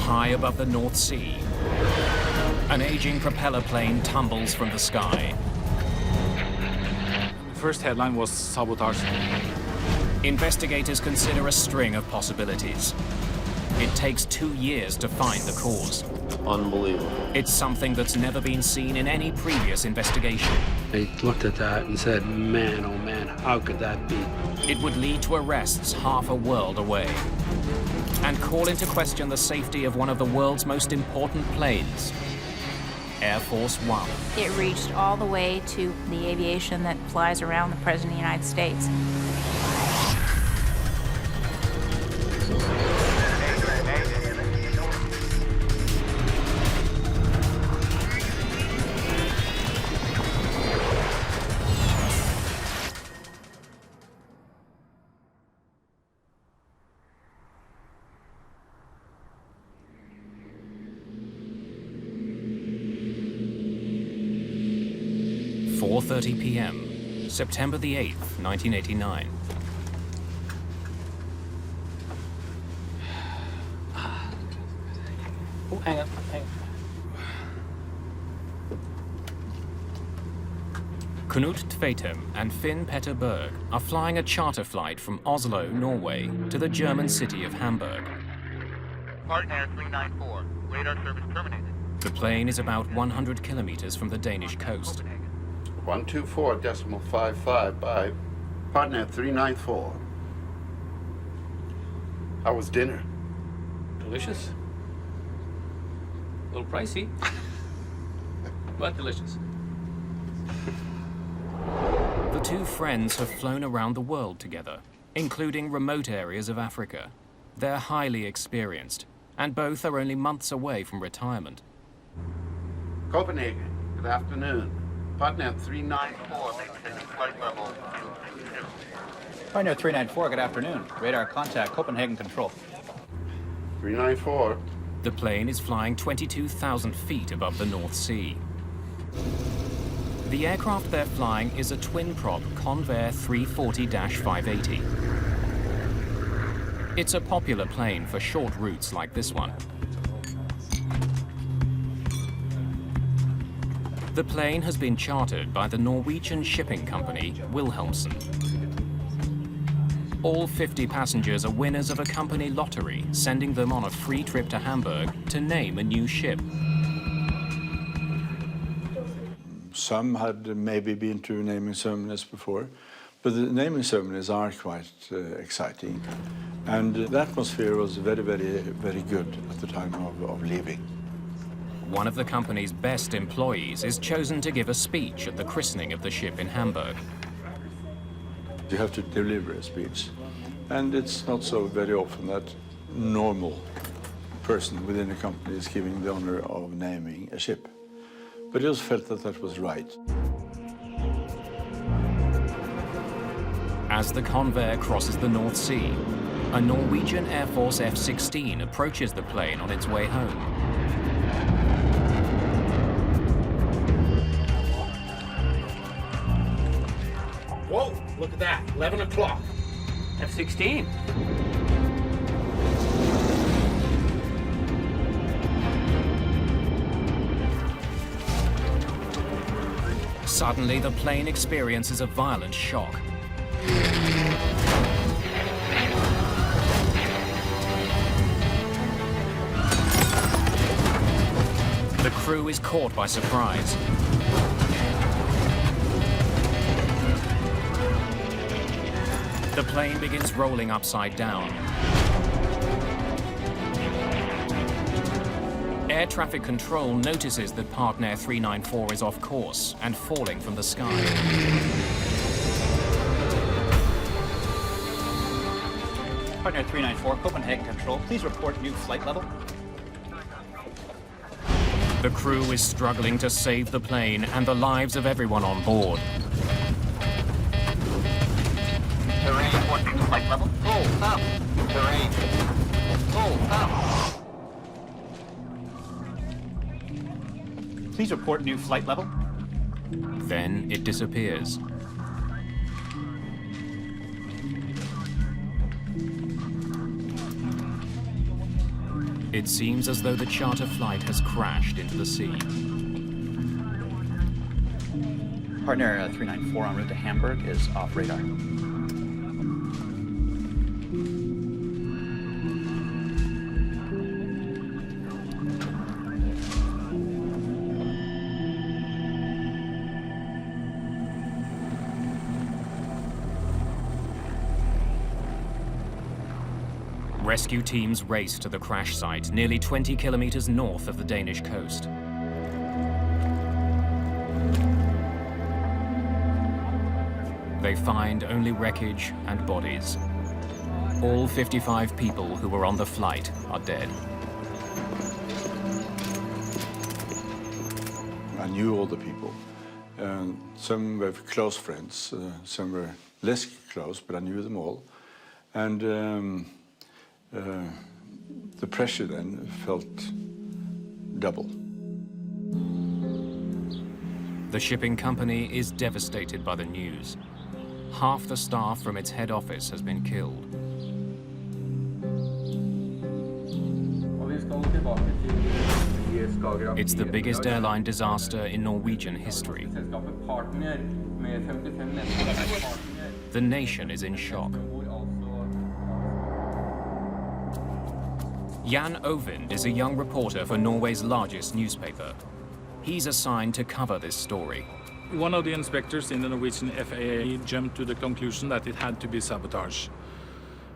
high above the North Sea. An aging propeller plane tumbles from the sky. The first headline was sabotage. Investigators consider a string of possibilities. It takes 2 years to find the cause. Unbelievable. It's something that's never been seen in any previous investigation. They looked at that and said, man, oh man, how could that be? It would lead to arrests half a world away and call into question the safety of one of the world's most important planes, Air Force One. It reached all the way to the aviation that flies around the President of the United States. .30 p.m., September the 8th, 1989. Oh, hang on. Knut Tvetem and Finn Petter Berg are flying a charter flight from Oslo, Norway, to the German city of Hamburg. Partner 394, radar service terminated. The plane is about 100 kilometers from the Danish coast. 124.55 by partner 394. How was dinner? Delicious. A little pricey, but delicious. The two friends have flown around the world together, including remote areas of Africa. They're highly experienced, and both are only months away from retirement. Copenhagen, good afternoon. Partner 394. Flight level. Partner 394, good afternoon. Radar contact, Copenhagen Control. 394. The plane is flying 22,000 feet above the North Sea. The aircraft they're flying is a twin-prop Convair 340-580. It's a popular plane for short routes like this one. The plane has been chartered by the Norwegian shipping company Wilhelmsen. All 50 passengers are winners of a company lottery, sending them on a free trip to Hamburg to name a new ship. Some had maybe been to naming ceremonies before, but the naming ceremonies are quite exciting. And the atmosphere was very, very, very good at the time of leaving. One of the company's best employees is chosen to give a speech at the christening of the ship in Hamburg. You have to deliver a speech, and it's not so very often that normal person within a company is giving the honor of naming a ship. But I just felt that that was right. As the Convair crosses the North Sea, a Norwegian Air Force F-16 approaches the plane on its way home. Whoa, look at that, 11 o'clock. F-16. Suddenly, the plane experiences a violent shock. The crew is caught by surprise. The plane begins rolling upside down. Air traffic control notices that Partner 394 is off course and falling from the sky. Partner 394, Copenhagen Control, please report new flight level. The crew is struggling to save the plane and the lives of everyone on board. Terrain 14 flight level. Full up. Terrain. Full up. Please report new flight level. Then it disappears. It seems as though the charter flight has crashed into the sea. Partner 394 en route to Hamburg is off radar. Rescue teams race to the crash site, nearly 20 kilometers north of the Danish coast. They find only wreckage and bodies. All 55 people who were on the flight are dead. I knew all the people. Some were close friends, some were less close, but I knew them all. And the pressure then felt double. The shipping company is devastated by the news. Half the staff from its head office has been killed. It's the biggest airline disaster in Norwegian history. The nation is in shock. Jan Ovind is a young reporter for Norway's largest newspaper. He's assigned to cover this story. One of the inspectors in the Norwegian FAA jumped to the conclusion that it had to be sabotage.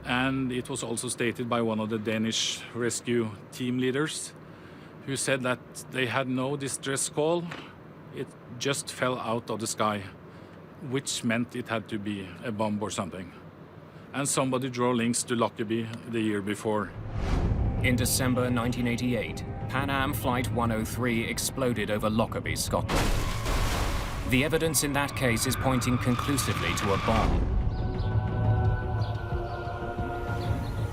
And it was also stated by one of the Danish rescue team leaders, who said that they had no distress call. It just fell out of the sky, which meant it had to be a bomb or something. And somebody drew links to Lockerbie the year before. In December 1988, Pan Am Flight 103 exploded over Lockerbie, Scotland. The evidence in that case is pointing conclusively to a bomb.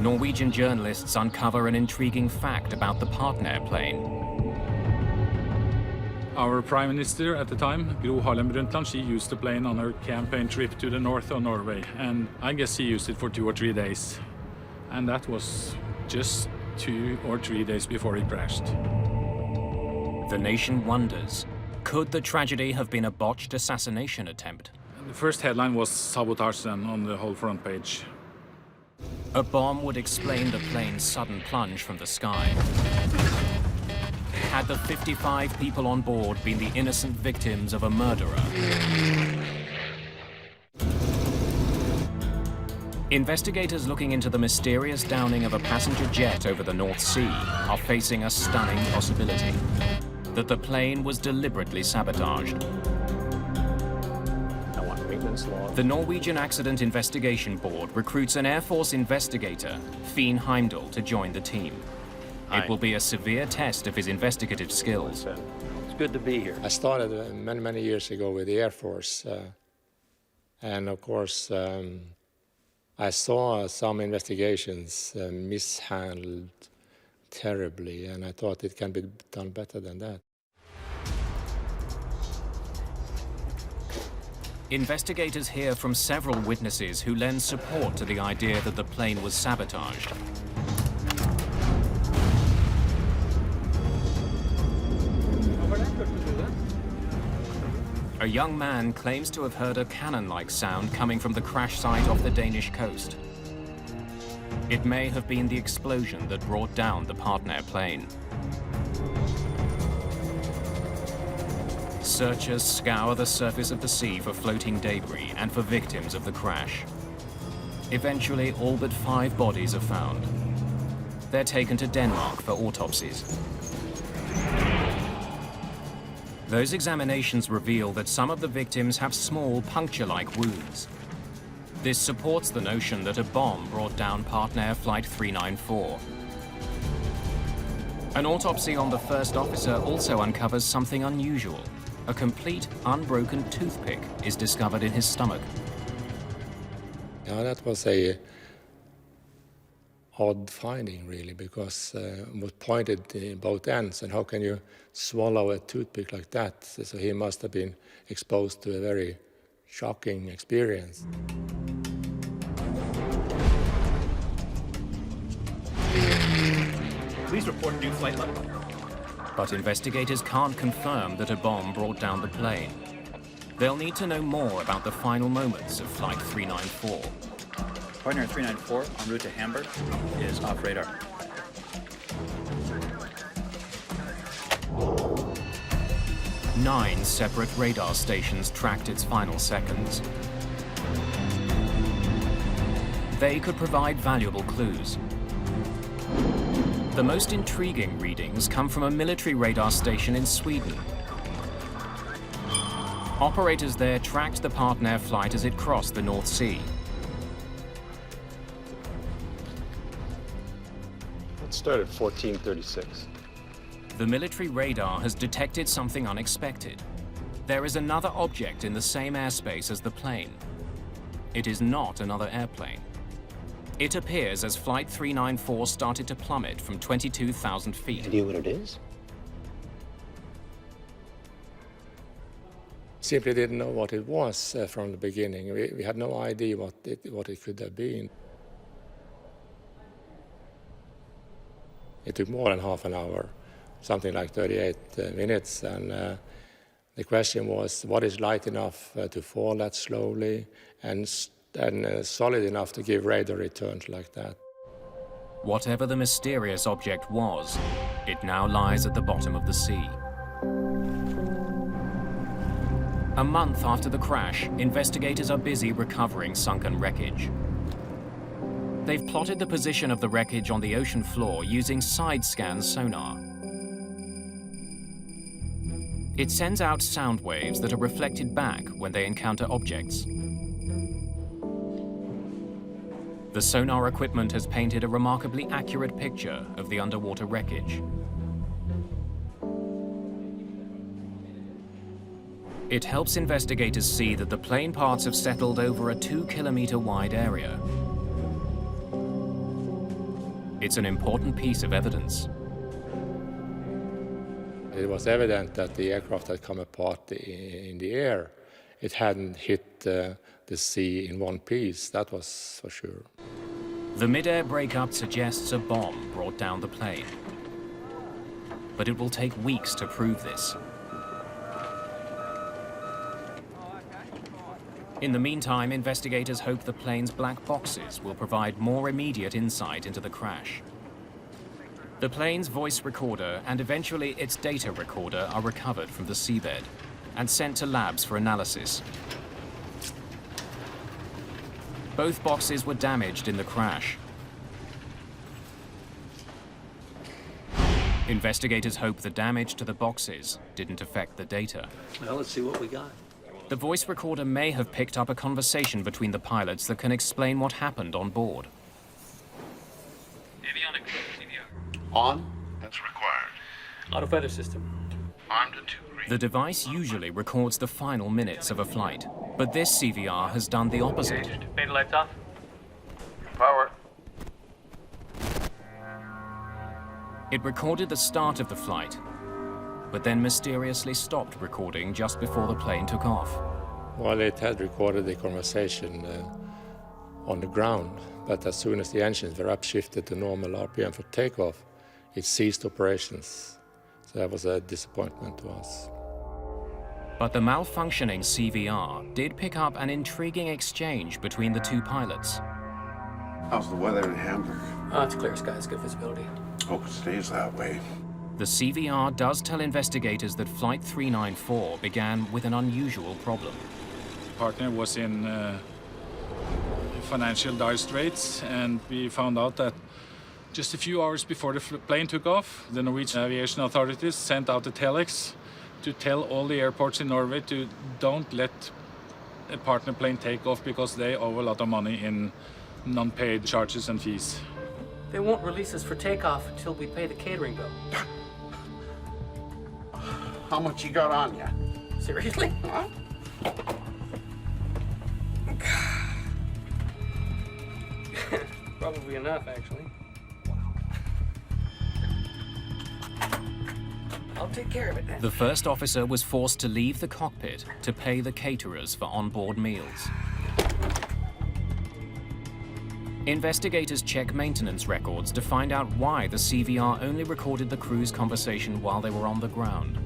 Norwegian journalists uncover an intriguing fact about the partner plane. Our Prime Minister at the time, Gro Harlem Brundtland, she used the plane on her campaign trip to the north of Norway. And I guess she used it for 2 or 3 days. And that was just 2 or 3 days before it crashed. The nation wonders, could the tragedy have been a botched assassination attempt? The first headline was sabotage then on the whole front page. A bomb would explain the plane's sudden plunge from the sky. Had the 55 people on board been the innocent victims of a murderer? Investigators looking into the mysterious downing of a passenger jet over the North Sea are facing a stunning possibility: that the plane was deliberately sabotaged. The Norwegian Accident Investigation Board recruits an Air Force investigator, Finn Heimdall, to join the team. It will be a severe test of his investigative skills. It's good to be here. I started many years ago with the Air Force. And of course, I saw some investigations mishandled terribly, and I thought it can be done better than that. Investigators hear from several witnesses who lend support to the idea that the plane was sabotaged. A young man claims to have heard a cannon-like sound coming from the crash site off the Danish coast. It may have been the explosion that brought down the partner plane. Searchers scour the surface of the sea for floating debris and for victims of the crash. Eventually, all but 5 bodies are found. They're taken to Denmark for autopsies. Those examinations reveal that some of the victims have small puncture-like wounds. This supports the notion that a bomb brought down Partner Flight 394. An autopsy on the first officer also uncovers something unusual. A complete, unbroken toothpick is discovered in his stomach. Yeah, that was a odd finding, really, because it was pointed in both ends, and how can you swallow a toothpick like that? So he must have been exposed to a very shocking experience. Please report new flight level. But investigators can't confirm that a bomb brought down the plane. They'll need to know more about the final moments of Flight 394. Partner 394 en route to Hamburg is off radar. Nine separate radar stations tracked its final seconds. They could provide valuable clues. The most intriguing readings come from a military radar station in Sweden. Operators there tracked the Partner flight as it crossed the North Sea. It started 1436. The military radar has detected something unexpected. There is another object in the same airspace as the plane. It is not another airplane. It appears as Flight 394 started to plummet from 22,000 feet. Idea what it is? Simply didn't know what it was from the beginning. We had no idea what it could have been. It took more than half an hour, something like 38 minutes, and the question was, what is light enough to fall that slowly and solid enough to give radar returns like that? Whatever the mysterious object was, it now lies at the bottom of the sea. A month after the crash, investigators are busy recovering sunken wreckage. They've plotted the position of the wreckage on the ocean floor using side-scan sonar. It sends out sound waves that are reflected back when they encounter objects. The sonar equipment has painted a remarkably accurate picture of the underwater wreckage. It helps investigators see that the plane parts have settled over a 2-kilometer wide area. It's an important piece of evidence. It was evident that the aircraft had come apart in the air. It hadn't hit the sea in one piece, that was for sure. The Midair breakup suggests a bomb brought down the plane. But it will take weeks to prove this. In the meantime, investigators hope the plane's black boxes will provide more immediate insight into the crash. The plane's voice recorder and eventually its data recorder are recovered from the seabed and sent to labs for analysis. Both boxes were damaged in the crash. Investigators hope the damage to the boxes didn't affect the data. Well, let's see what we got. The voice recorder may have picked up a conversation between the pilots that can explain what happened on board. Avionics, CVR. On? That's required. Auto feather system. Armed to 2 green. The device usually records the final minutes of a flight, but this CVR has done the opposite. Beta lights off. Power. It recorded the start of the flight, but then mysteriously stopped recording just before the plane took off. Well, it had recorded the conversation on the ground, but as soon as the engines were upshifted to normal RPM for takeoff, it ceased operations. So that was a disappointment to us. But the malfunctioning CVR did pick up an intriguing exchange between the two pilots. How's the weather in Hamburg? Oh, it's clear skies, good visibility. Hope it stays that way. The CVR does tell investigators that Flight 394 began with an unusual problem. Partner was in financial dire straits, and we found out that just a few hours before the plane took off, the Norwegian aviation authorities sent out a telex to tell all the airports in Norway to don't let a partner plane take off because they owe a lot of money in non-paid charges and fees. They won't release us for takeoff until we pay the catering bill. How much you got on ya? Seriously? Huh? Probably enough, actually. I'll take care of it then. The first officer was forced to leave the cockpit to pay the caterers for onboard meals. Investigators check maintenance records to find out why the CVR only recorded the crew's conversation while they were on the ground.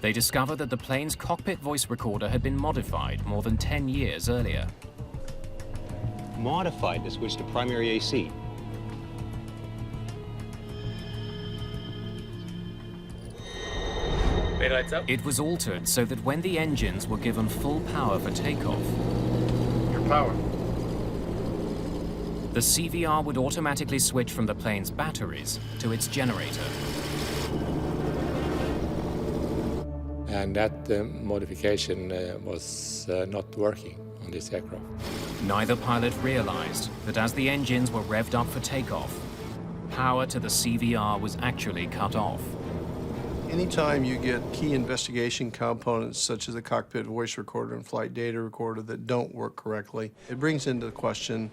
They discover that the plane's cockpit voice recorder had been modified more than 10 years earlier. Modified to switch to primary AC. It was altered so that when the engines were given full power for takeoff, Your power. the CVR would automatically switch from the plane's batteries to its generator. And that modification was not working on this aircraft. Neither pilot realized that as the engines were revved up for takeoff, power to the CVR was actually cut off. Anytime you get key investigation components such as the cockpit voice recorder and flight data recorder that don't work correctly, it brings into question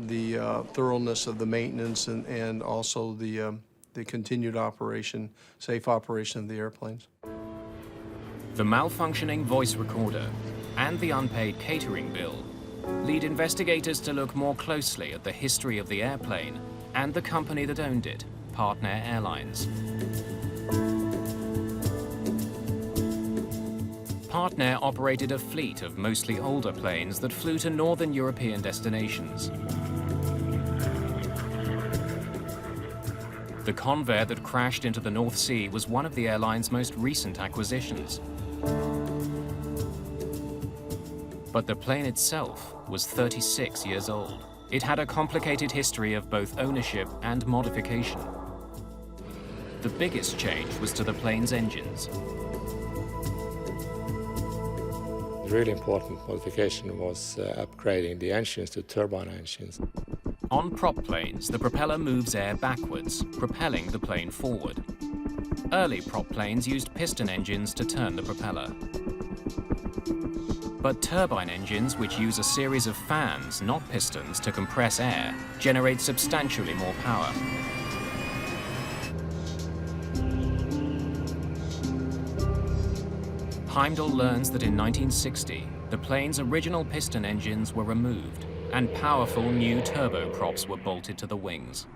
the thoroughness of the maintenance and also the continued operation, safe operation of the airplanes. The malfunctioning voice recorder and the unpaid catering bill lead investigators to look more closely at the history of the airplane and the company that owned it, Partner Airlines. Partner operated a fleet of mostly older planes that flew to northern European destinations. The Convair that crashed into the North Sea was one of the airline's most recent acquisitions. But the plane itself was 36 years old. It had a complicated history of both ownership and modification. The biggest change was to the plane's engines. The really important modification was upgrading the engines to turbine engines. On prop planes, the propeller moves air backwards, propelling the plane forward. Early prop planes used piston engines to turn the propeller. But turbine engines, which use a series of fans, not pistons, to compress air, generate substantially more power. Heimdall learns that in 1960, the plane's original piston engines were removed and powerful new turboprops were bolted to the wings.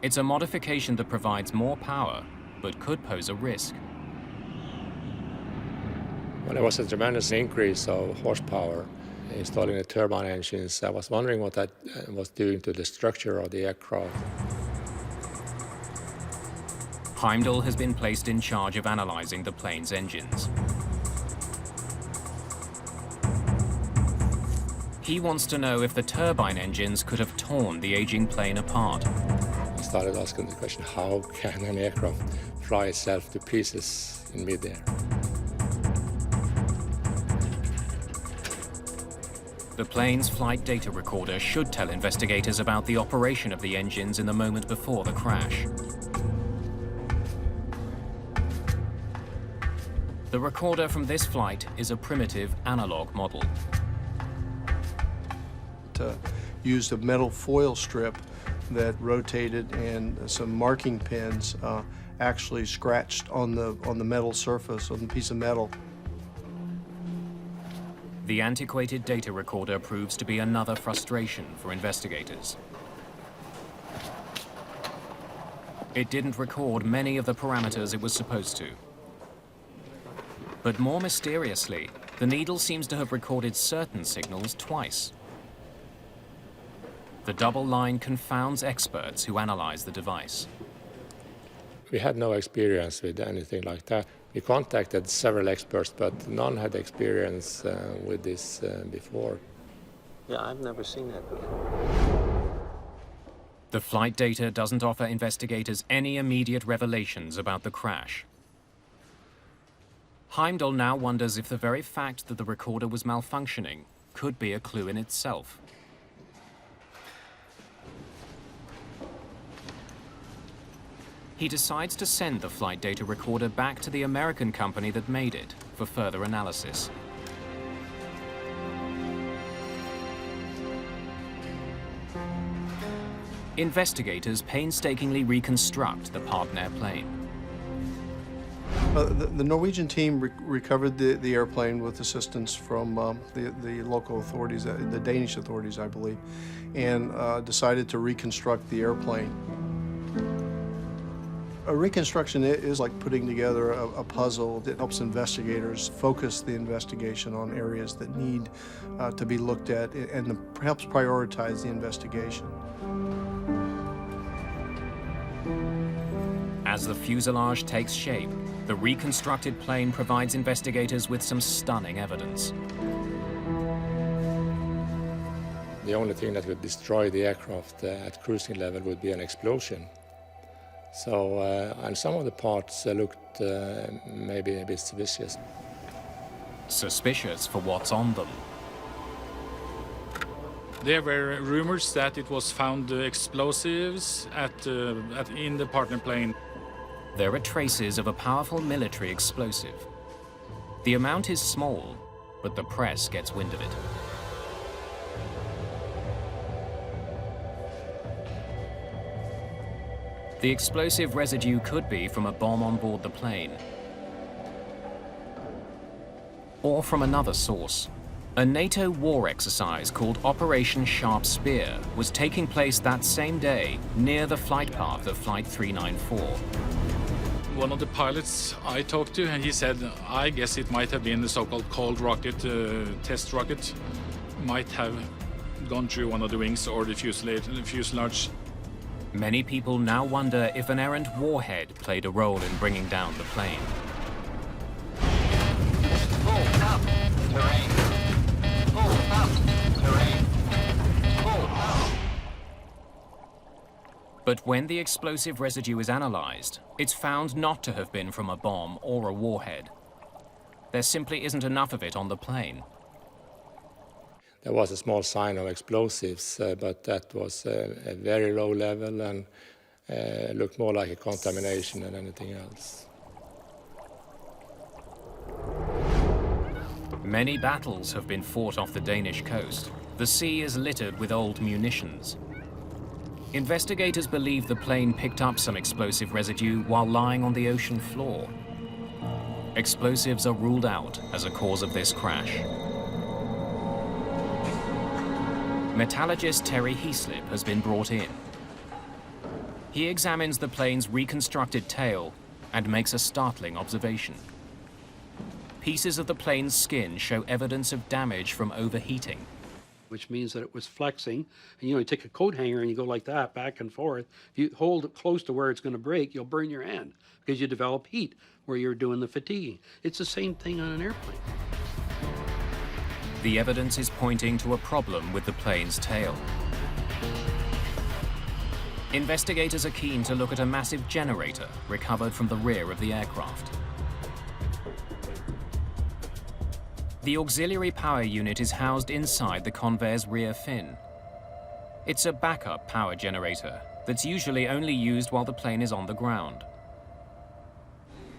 It's a modification that provides more power, but could pose a risk. When there was a tremendous increase of horsepower installing the turbine engines, I was wondering what that was doing to the structure of the aircraft. Heimdall has been placed in charge of analyzing the plane's engines. He wants to know if the turbine engines could have torn the aging plane apart. I started asking the question, how can an aircraft fly itself to pieces in midair? The plane's flight data recorder should tell investigators about the operation of the engines in the moment before the crash. The recorder from this flight is a primitive analog model. Used a metal foil strip that rotated, and some marking pins actually scratched on the metal surface, on the piece of metal. The antiquated data recorder proves to be another frustration for investigators. It didn't record many of the parameters it was supposed to. But more mysteriously, the needle seems to have recorded certain signals twice. The double line confounds experts who analyze the device. We had no experience with anything like that. We contacted several experts, but none had experience with this before. Yeah, I've never seen that before. The flight data doesn't offer investigators any immediate revelations about the crash. Heimdall now wonders if the very fact that the recorder was malfunctioning could be a clue in itself. He decides to send the flight data recorder back to the American company that made it for further analysis. Investigators painstakingly reconstruct the Partner plane. The Norwegian team recovered the airplane with assistance from the local authorities, the Danish authorities, I believe, and decided to reconstruct the airplane. A reconstruction is like putting together a puzzle that helps investigators focus the investigation on areas that need to be looked at and perhaps prioritize the investigation. As the fuselage takes shape, the reconstructed plane provides investigators with some stunning evidence. The only thing that would destroy the aircraft at cruising level would be an explosion. So, and some of the parts looked maybe a bit suspicious. Suspicious for what's on them. There were rumors that it was found explosives in the partner plane. There are traces of a powerful military explosive. The amount is small, but the press gets wind of it. The explosive residue could be from a bomb on board the plane, or from another source. A NATO war exercise called Operation Sharp Spear was taking place that same day near the flight path of Flight 394. One of the pilots I talked to, and he said, I guess it might have been the so-called cold rocket, test rocket, might have gone through one of the wings or the fuselage. Many people now wonder if an errant warhead played a role in bringing down the plane. Pull up, terrain. Pull up, terrain. Pull up. But when the explosive residue is analyzed, it's found not to have been from a bomb or a warhead. There simply isn't enough of it on the plane. There was a small sign of explosives, but that was a very low level and looked more like a contamination than anything else. Many battles have been fought off the Danish coast. The sea is littered with old munitions. Investigators believe the plane picked up some explosive residue while lying on the ocean floor. Explosives are ruled out as a cause of this crash. Metallurgist Terry Heaslip has been brought in. He examines the plane's reconstructed tail and makes a startling observation. Pieces of the plane's skin show evidence of damage from overheating. Which means that it was flexing. And you take a coat hanger and you go like that, back and forth. If you hold it close to where it's going to break, you'll burn your hand because you develop heat where you're doing the fatiguing. It's the same thing on an airplane. The evidence is pointing to a problem with the plane's tail. Investigators are keen to look at a massive generator recovered from the rear of the aircraft. The auxiliary power unit is housed inside the Convair's rear fin. It's a backup power generator that's usually only used while the plane is on the ground.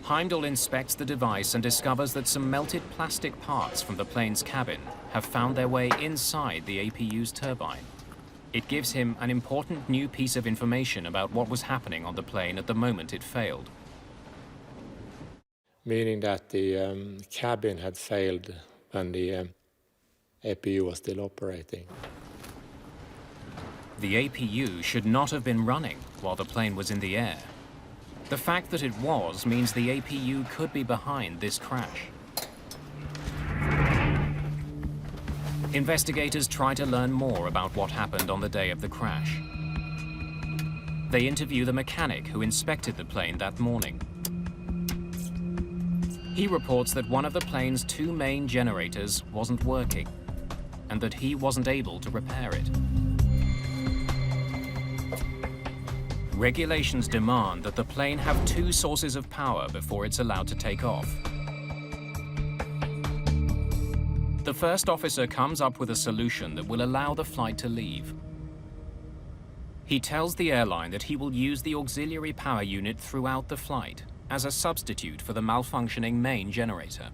Heimdall inspects the device and discovers that some melted plastic parts from the plane's cabin have found their way inside the APU's turbine. It gives him an important new piece of information about what was happening on the plane at the moment it failed. Meaning that the cabin had failed when the APU was still operating. The APU should not have been running while the plane was in the air. The fact that it was means the APU could be behind this crash. Investigators try to learn more about what happened on the day of the crash. They interview the mechanic who inspected the plane that morning. He reports that one of the plane's two main generators wasn't working, and that he wasn't able to repair it. Regulations demand that the plane have two sources of power before it's allowed to take off. The first officer comes up with a solution that will allow the flight to leave. He tells the airline that he will use the auxiliary power unit throughout the flight as a substitute for the malfunctioning main generator.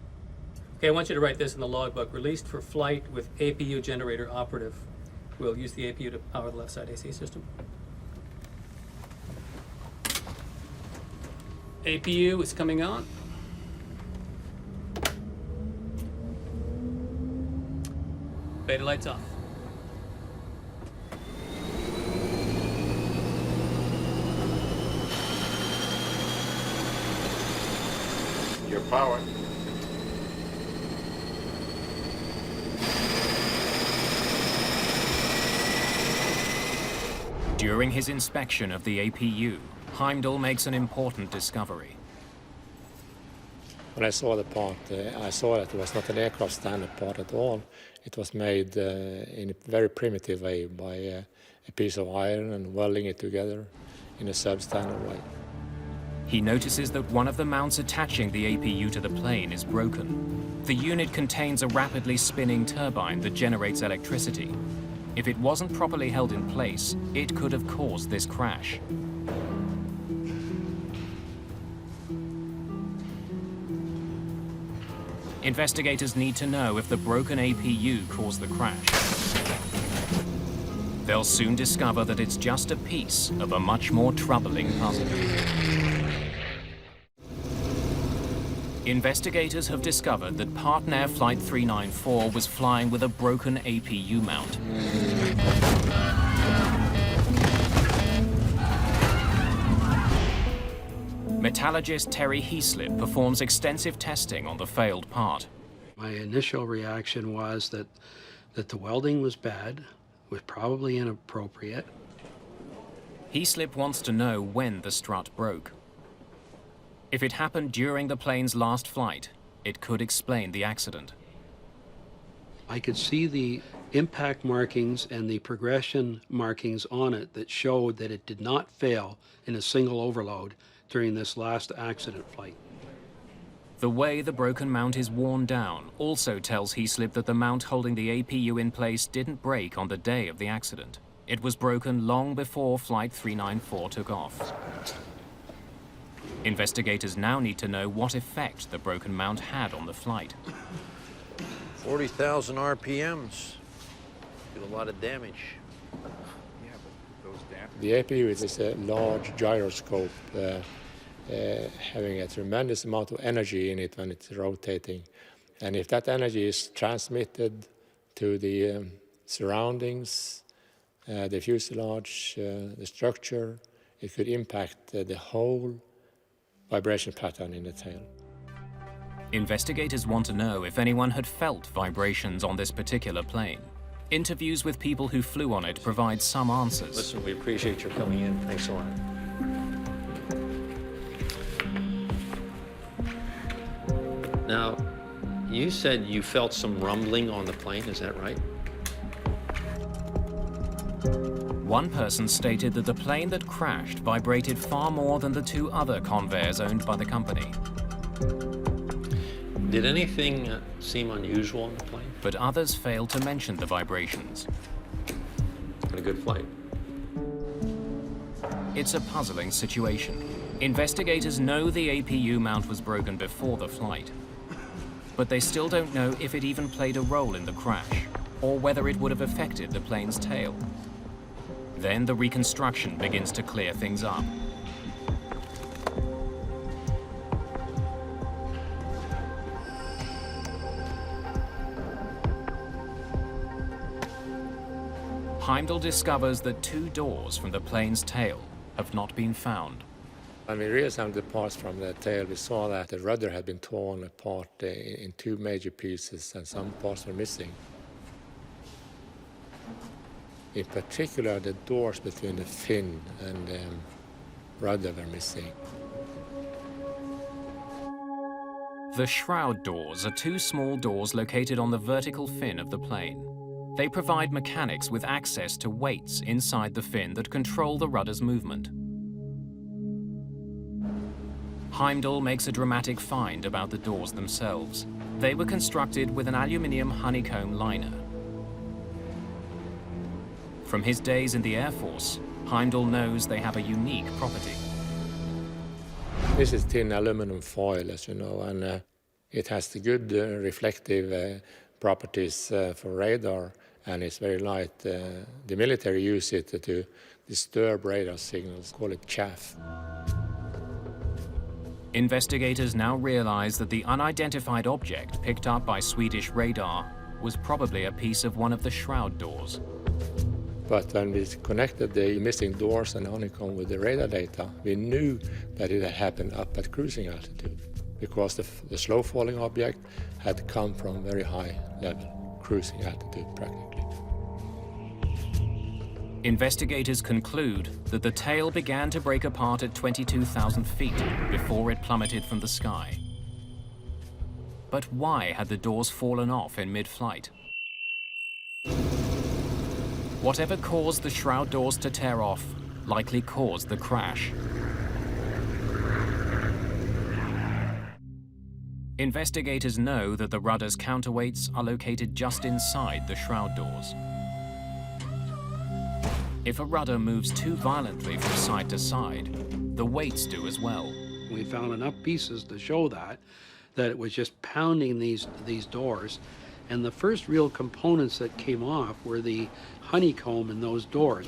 Okay, I want you to write this in the logbook. Released for flight with APU generator operative. We'll use the APU to power the left side AC system. APU is coming on. Beta lights off. Your power. During his inspection of the APU, Heimdall makes an important discovery. When I saw the part, I saw that it was not an aircraft standard part at all. It was made in a very primitive way by a piece of iron and welding it together in a substandard way. He notices that one of the mounts attaching the APU to the plane is broken. The unit contains a rapidly spinning turbine that generates electricity. If it wasn't properly held in place, it could have caused this crash. Investigators need to know if the broken APU caused the crash. They'll soon discover that it's just a piece of a much more troubling puzzle. Investigators have discovered that Partner Flight 394 was flying with a broken APU mount. Metallurgist Terry Heaslip performs extensive testing on the failed part. My initial reaction was that the welding was bad, was probably inappropriate. Heaslip wants to know when the strut broke. If it happened during the plane's last flight, it could explain the accident. I could see the impact markings and the progression markings on it that showed that it did not fail in a single overload during this last accident flight. The way the broken mount is worn down also tells Heaslip that the mount holding the APU in place didn't break on the day of the accident. It was broken long before Flight 394 took off. Investigators now need to know what effect the broken mount had on the flight. 40,000 RPMs. Do a lot of damage. Yeah, but those damage. The APU is a large gyroscope having a tremendous amount of energy in it when it's rotating. And if that energy is transmitted to the surroundings, the fuselage, the structure, it could impact the whole vibration pattern in the tail. Investigators want to know if anyone had felt vibrations on this particular plane. Interviews with people who flew on it provide some answers. Listen, we appreciate your coming in. Thanks a lot. Now, you said you felt some rumbling on the plane, is that right? One person stated that the plane that crashed vibrated far more than the two other Convairs owned by the company. Did anything seem unusual on the plane? But others failed to mention the vibrations. Had a good flight. It's a puzzling situation. Investigators know the APU mount was broken before the flight, but they still don't know if it even played a role in the crash, or whether it would have affected the plane's tail. Then the reconstruction begins to clear things up. Heimdall discovers that two doors from the plane's tail have not been found. When we reassembled the parts from the tail, we saw that the rudder had been torn apart in two major pieces and some parts were missing. In particular, the doors between the fin and the rudder were missing. The shroud doors are two small doors located on the vertical fin of the plane. They provide mechanics with access to weights inside the fin that control the rudder's movement. Heimdall makes a dramatic find about the doors themselves. They were constructed with an aluminium honeycomb liner. From his days in the Air Force, Heimdall knows they have a unique property. This is thin aluminum foil, as you know, and it has the good reflective properties for radar, and it's very light. The military use it to disturb radar signals, call it chaff. Investigators now realize that the unidentified object picked up by Swedish radar was probably a piece of one of the shroud doors. But when we connected the missing doors and honeycomb with the radar data, we knew that it had happened up at cruising altitude, because the slow-falling object had come from very high level, cruising altitude practically. Investigators conclude that the tail began to break apart at 22,000 feet before it plummeted from the sky. But why had the doors fallen off in mid-flight? Whatever caused the shroud doors to tear off likely caused the crash. Investigators know that the rudder's counterweights are located just inside the shroud doors. If a rudder moves too violently from side to side, the weights do as well. We found enough pieces to show that it was just pounding these doors. And the first real components that came off were the honeycomb in those doors.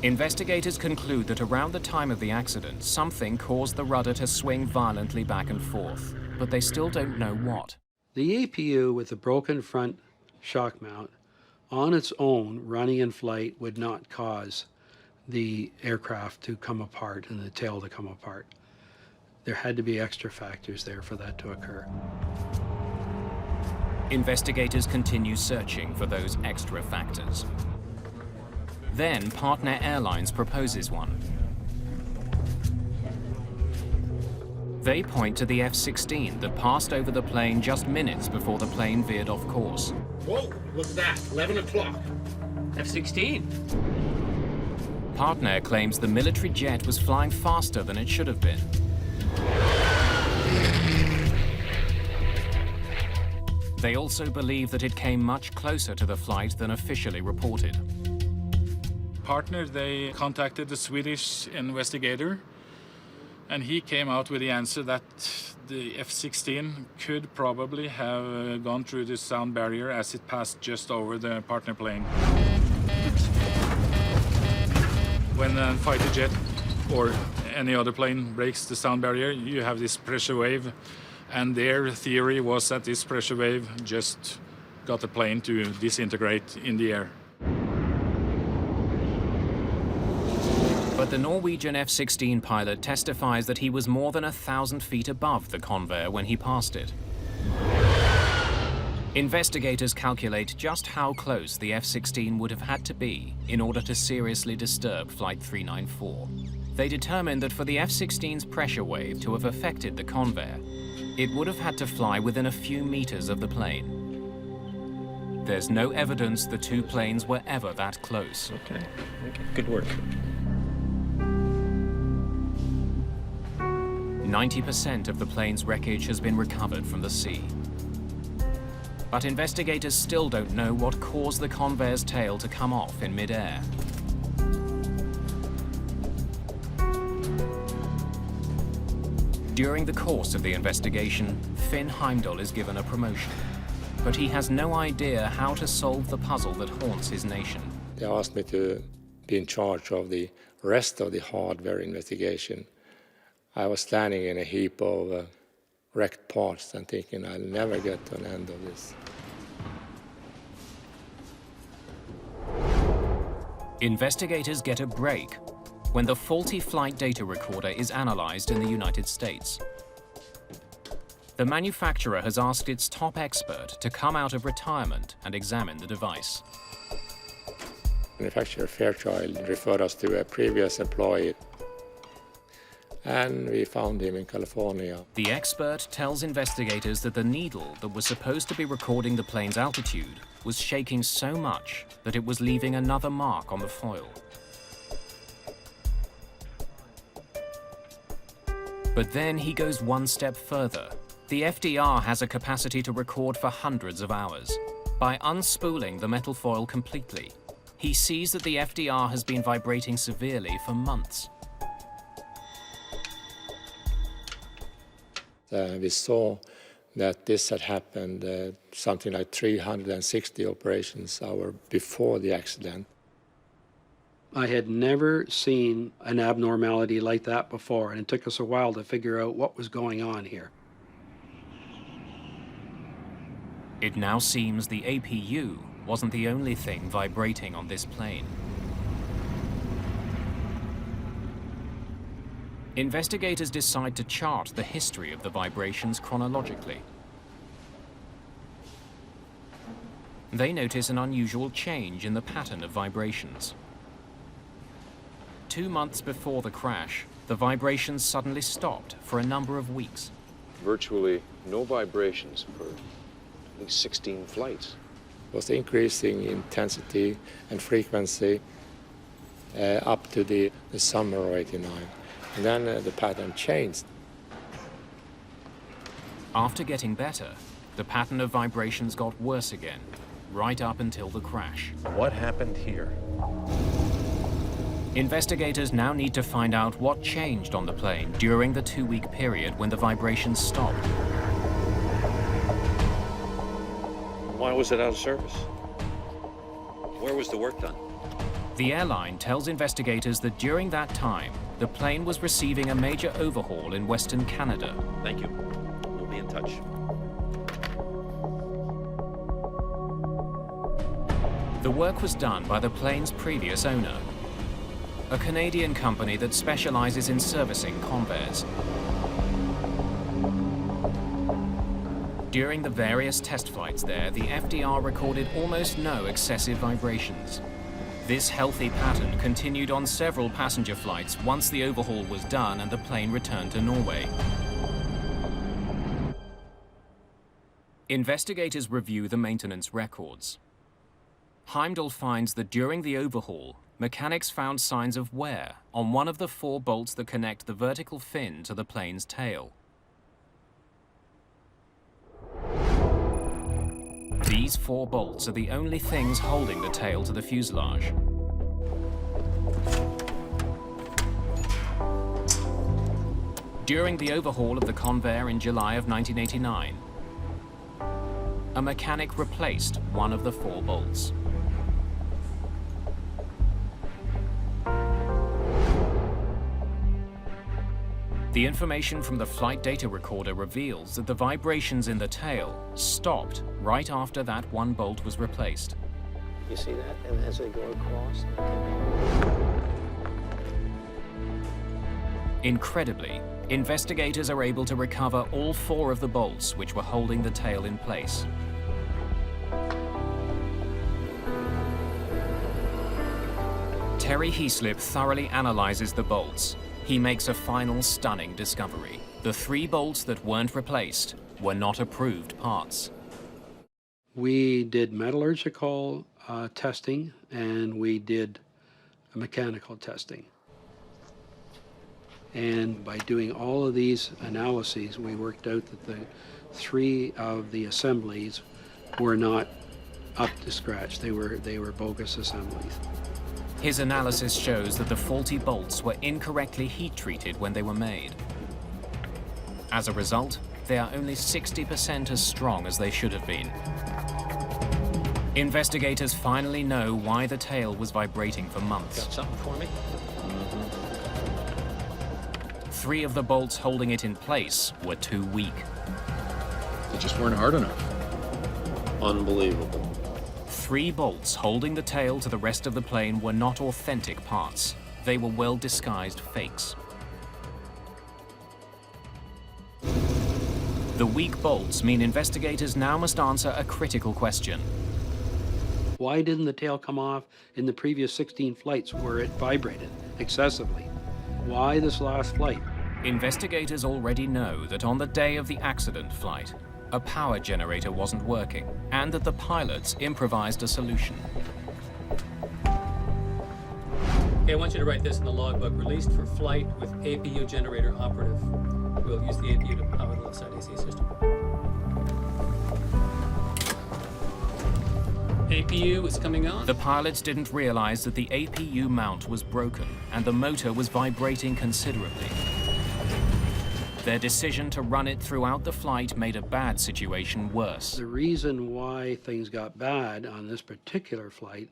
Investigators conclude that around the time of the accident, something caused the rudder to swing violently back and forth, but they still don't know what. The APU with the broken front shock mount on its own, running in flight, would not cause the aircraft to come apart and the tail to come apart. There had to be extra factors there for that to occur. Investigators continue searching for those extra factors. Then Partner Airlines proposes one. They point to the F-16 that passed over the plane just minutes before the plane veered off course. Whoa, look at that, 11 o'clock. F-16. Partner claims the military jet was flying faster than it should have been. They also believe that it came much closer to the flight than officially reported. Partner, they contacted the Swedish investigator, and he came out with the answer that the F-16 could probably have gone through the sound barrier as it passed just over the partner plane. When a fighter jet or any other plane breaks the sound barrier, you have this pressure wave, and their theory was that this pressure wave just got the plane to disintegrate in the air. But the Norwegian F-16 pilot testifies that he was more than 1,000 feet above the Convair when he passed it. Investigators calculate just how close the F-16 would have had to be in order to seriously disturb Flight 394. They determined that for the F-16's pressure wave to have affected the Convair, it would have had to fly within a few meters of the plane. There's no evidence the two planes were ever that close. Okay, good work. 90% of the plane's wreckage has been recovered from the sea. But investigators still don't know what caused the Convair's tail to come off in midair. During the course of the investigation, Finn Heimdall is given a promotion. But he has no idea how to solve the puzzle that haunts his nation. They asked me to be in charge of the rest of the hardware investigation. I was standing in a heap of wrecked parts and thinking I'll never get to an end of this. Investigators get a break when the faulty flight data recorder is analyzed in the United States. The manufacturer has asked its top expert to come out of retirement and examine the device. Manufacturer Fairchild referred us to a previous employee, and we found him in California. The expert tells investigators that the needle that was supposed to be recording the plane's altitude was shaking so much that it was leaving another mark on the foil. But then he goes one step further. The FDR has a capacity to record for hundreds of hours. By unspooling the metal foil completely, he sees that the FDR has been vibrating severely for months. We saw that this had happened something like 360 operations hours before the accident. I had never seen an abnormality like that before, and it took us a while to figure out what was going on here. It now seems the APU wasn't the only thing vibrating on this plane. Investigators decide to chart the history of the vibrations chronologically. They notice an unusual change in the pattern of vibrations. 2 months before the crash, the vibrations suddenly stopped for a number of weeks. Virtually no vibrations for at least 16 flights. It was increasing intensity and frequency up to the summer of '89. And then the pattern changed. After getting better, the pattern of vibrations got worse again, right up until the crash. What happened here? Investigators now need to find out what changed on the plane during the 2-week period when the vibrations stopped. Why was it out of service? Where was the work done? The airline tells investigators that during that time, the plane was receiving a major overhaul in Western Canada. Thank you. We'll be in touch. The work was done by the plane's previous owner, a Canadian company that specializes in servicing Convairs. During the various test flights there, the FDR recorded almost no excessive vibrations. This healthy pattern continued on several passenger flights once the overhaul was done and the plane returned to Norway. Investigators review the maintenance records. Heimdall finds that during the overhaul, mechanics found signs of wear on one of the 4 bolts that connect the vertical fin to the plane's tail. These 4 bolts are the only things holding the tail to the fuselage. During the overhaul of the Convair in July of 1989, a mechanic replaced one of the 4 bolts. The information from the flight data recorder reveals that the vibrations in the tail stopped right after that 1 bolt was replaced. You see that? And as they go across. Incredibly, investigators are able to recover all 4 of the bolts which were holding the tail in place. Terry Heaslip thoroughly analyzes the bolts. He makes a final stunning discovery. The 3 bolts that weren't replaced were not approved parts. We did metallurgical testing and we did mechanical testing. And by doing all of these analyses, we worked out that the 3 of the assemblies were not up to scratch. They were bogus assemblies. His analysis shows that the faulty bolts were incorrectly heat-treated when they were made. As a result, they are only 60% as strong as they should have been. Investigators finally know why the tail was vibrating for months. Got something for me? 3 of the bolts holding it in place were too weak. They just weren't hard enough. Unbelievable. 3 bolts holding the tail to the rest of the plane were not authentic parts. They were well-disguised fakes. The weak bolts mean investigators now must answer a critical question. Why didn't the tail come off in the previous 16 flights where it vibrated excessively? Why this last flight? Investigators already know that on the day of the accident flight, a power generator wasn't working, and that the pilots improvised a solution. Okay, I want you to write this in the logbook. Released for flight with APU generator operative. We'll use the APU to power the left side AC system. APU is coming on. The pilots didn't realize that the APU mount was broken and the motor was vibrating considerably. Their decision to run it throughout the flight made a bad situation worse. The reason why things got bad on this particular flight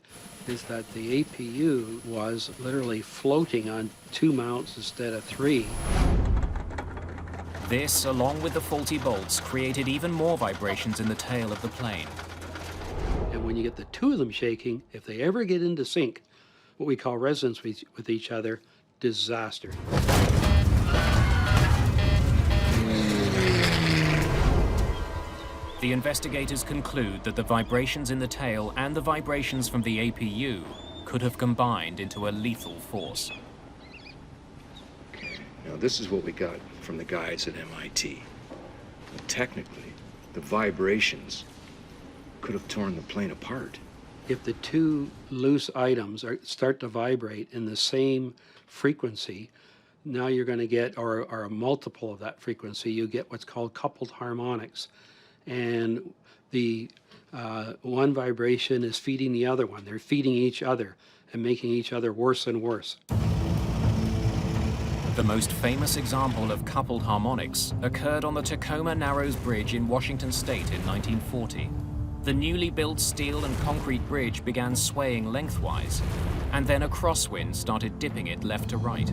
is that the APU was literally floating on 2 mounts instead of 3. This, along with the faulty bolts, created even more vibrations in the tail of the plane. And when you get the two of them shaking, if they ever get into sync, what we call resonance with each other, disaster. The investigators conclude that the vibrations in the tail and the vibrations from the APU could have combined into a lethal force. Now, this is what we got from the guys at MIT. But technically, the vibrations could have torn the plane apart. If the two loose items start to vibrate in the same frequency, now you're going to get, or a multiple of that frequency, you get what's called coupled harmonics. And the one vibration is feeding the other one. They're feeding each other and making each other worse and worse. The most famous example of coupled harmonics occurred on the Tacoma Narrows Bridge in Washington State in 1940. The newly built steel and concrete bridge began swaying lengthwise, and then a crosswind started dipping it left to right.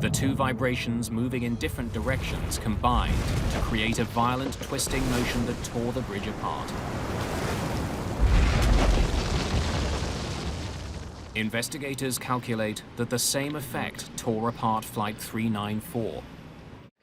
The two vibrations moving in different directions combined to create a violent twisting motion that tore the bridge apart. Investigators calculate that the same effect tore apart Flight 394.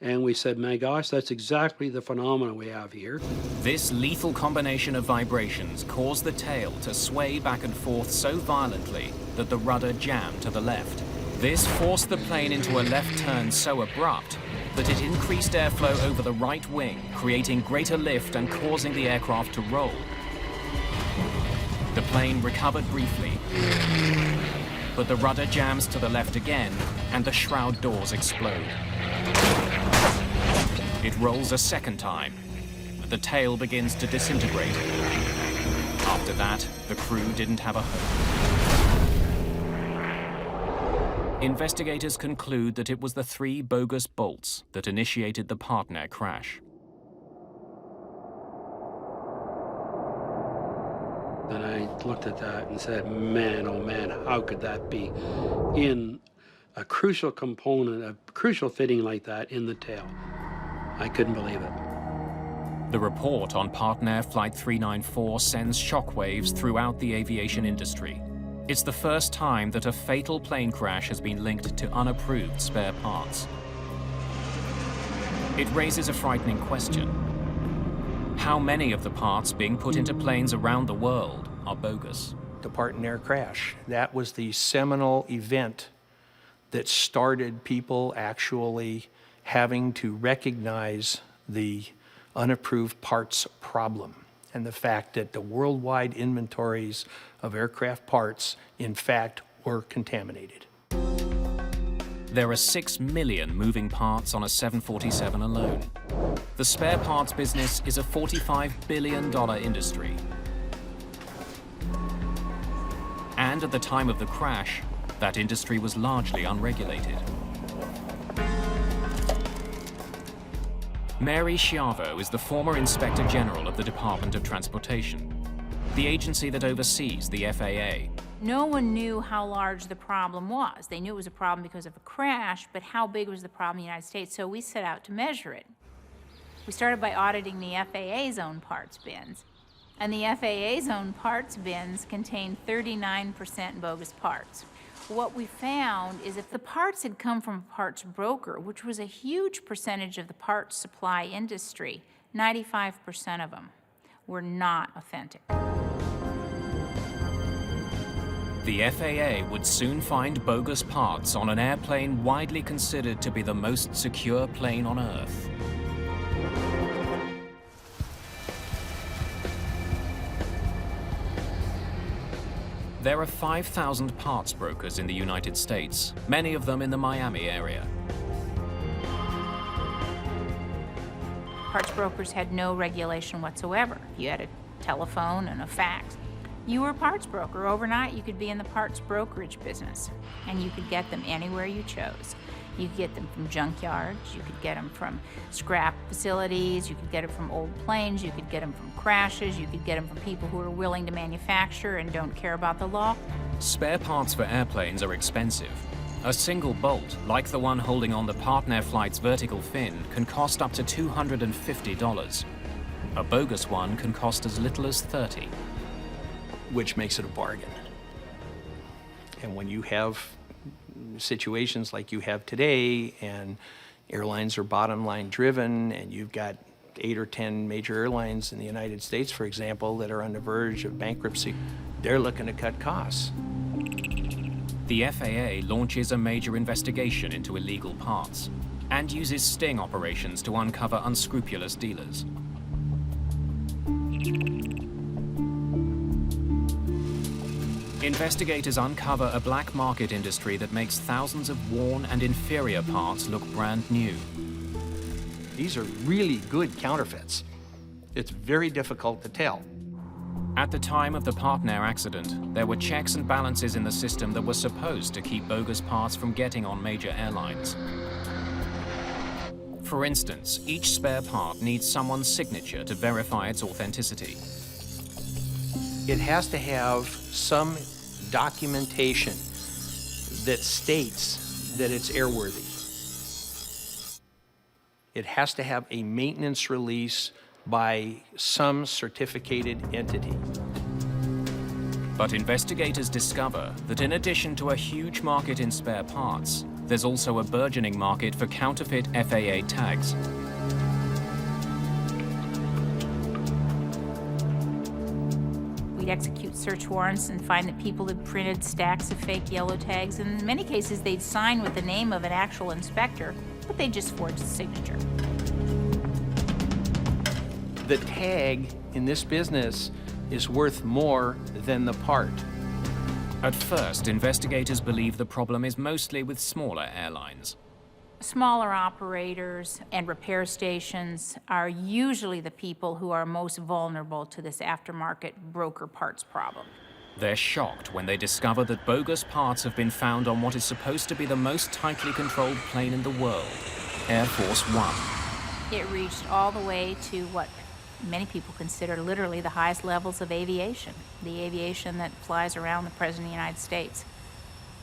And we said, my gosh, that's exactly the phenomenon we have here. This lethal combination of vibrations caused the tail to sway back and forth so violently that the rudder jammed to the left. This forced the plane into a left turn so abrupt that it increased airflow over the right wing, creating greater lift and causing the aircraft to roll. The plane recovered briefly, but the rudder jams to the left again, and the shroud doors explode. It rolls a second time, but the tail begins to disintegrate. After that, the crew didn't have a hope. Investigators conclude that it was the 3 bogus bolts that initiated the partner crash. And I looked at that and said, man, oh man, how could that be in a crucial component, a crucial fitting like that in the tail? I couldn't believe it. The report on Partner Flight 394 sends shockwaves throughout the aviation industry. It's the first time that a fatal plane crash has been linked to unapproved spare parts. It raises a frightening question. How many of the parts being put into planes around the world are bogus? The Partner crash, that was the seminal event that started people actually having to recognize the unapproved parts problem and the fact that the worldwide inventories of aircraft parts, in fact, were contaminated. There are 6 million moving parts on a 747 alone. The spare parts business is a $45 billion industry. And at the time of the crash, that industry was largely unregulated. Mary Schiavo is the former Inspector General of the Department of Transportation, the agency that oversees the FAA. No one knew how large the problem was. They knew it was a problem because of a crash, but how big was the problem in the United States? So we set out to measure it. We started by auditing the FAA's own parts bins. And the FAA's own parts bins contained 39% bogus parts. What we found is if the parts had come from a parts broker, which was a huge percentage of the parts supply industry, 95% of them were not authentic. The FAA would soon find bogus parts on an airplane widely considered to be the most secure plane on Earth. There are 5,000 parts brokers in the United States, many of them in the Miami area. Parts brokers had no regulation whatsoever. You had a telephone and a fax. You were a parts broker. Overnight, you could be in the parts brokerage business, and you could get them anywhere you chose. You could get them from junkyards, you could get them from scrap facilities, you could get them from old planes, you could get them from crashes, you could get them from people who are willing to manufacture and don't care about the law. Spare parts for airplanes are expensive, A single bolt, like the one holding on the Partner flight's vertical fin, can cost up to $250. A bogus one can cost as little as $30. Which makes it a bargain. And when you have situations like you have today, and airlines are bottom line driven, and you've got 8 or 10 major airlines in the United States, for example, that are on the verge of bankruptcy, they're looking to cut costs. The FAA launches a major investigation into illegal parts and uses sting operations to uncover unscrupulous dealers. Investigators uncover a black market industry that makes thousands of worn and inferior parts look brand new. These are really good counterfeits. It's very difficult to tell. At the time of the Partner accident, there were checks and balances in the system that were supposed to keep bogus parts from getting on major airlines. For instance, each spare part needs someone's signature to verify its authenticity. It has to have some documentation that states that it's airworthy. It has to have a maintenance release by some certificated entity. But investigators discover that in addition to a huge market in spare parts, there's also a burgeoning market for counterfeit FAA tags. We'd execute search warrants and find that people had printed stacks of fake yellow tags, and in many cases they'd sign with the name of an actual inspector, but they just forged the signature. The tag in this business is worth more than the part. At first, investigators believe the problem is mostly with smaller airlines. Smaller operators and repair stations are usually the people who are most vulnerable to this aftermarket broker parts problem. They're shocked when they discover that bogus parts have been found on what is supposed to be the most tightly controlled plane in the world, Air Force One. It reached all the way to what many people consider literally the highest levels of aviation, the aviation that flies around the President of the United States.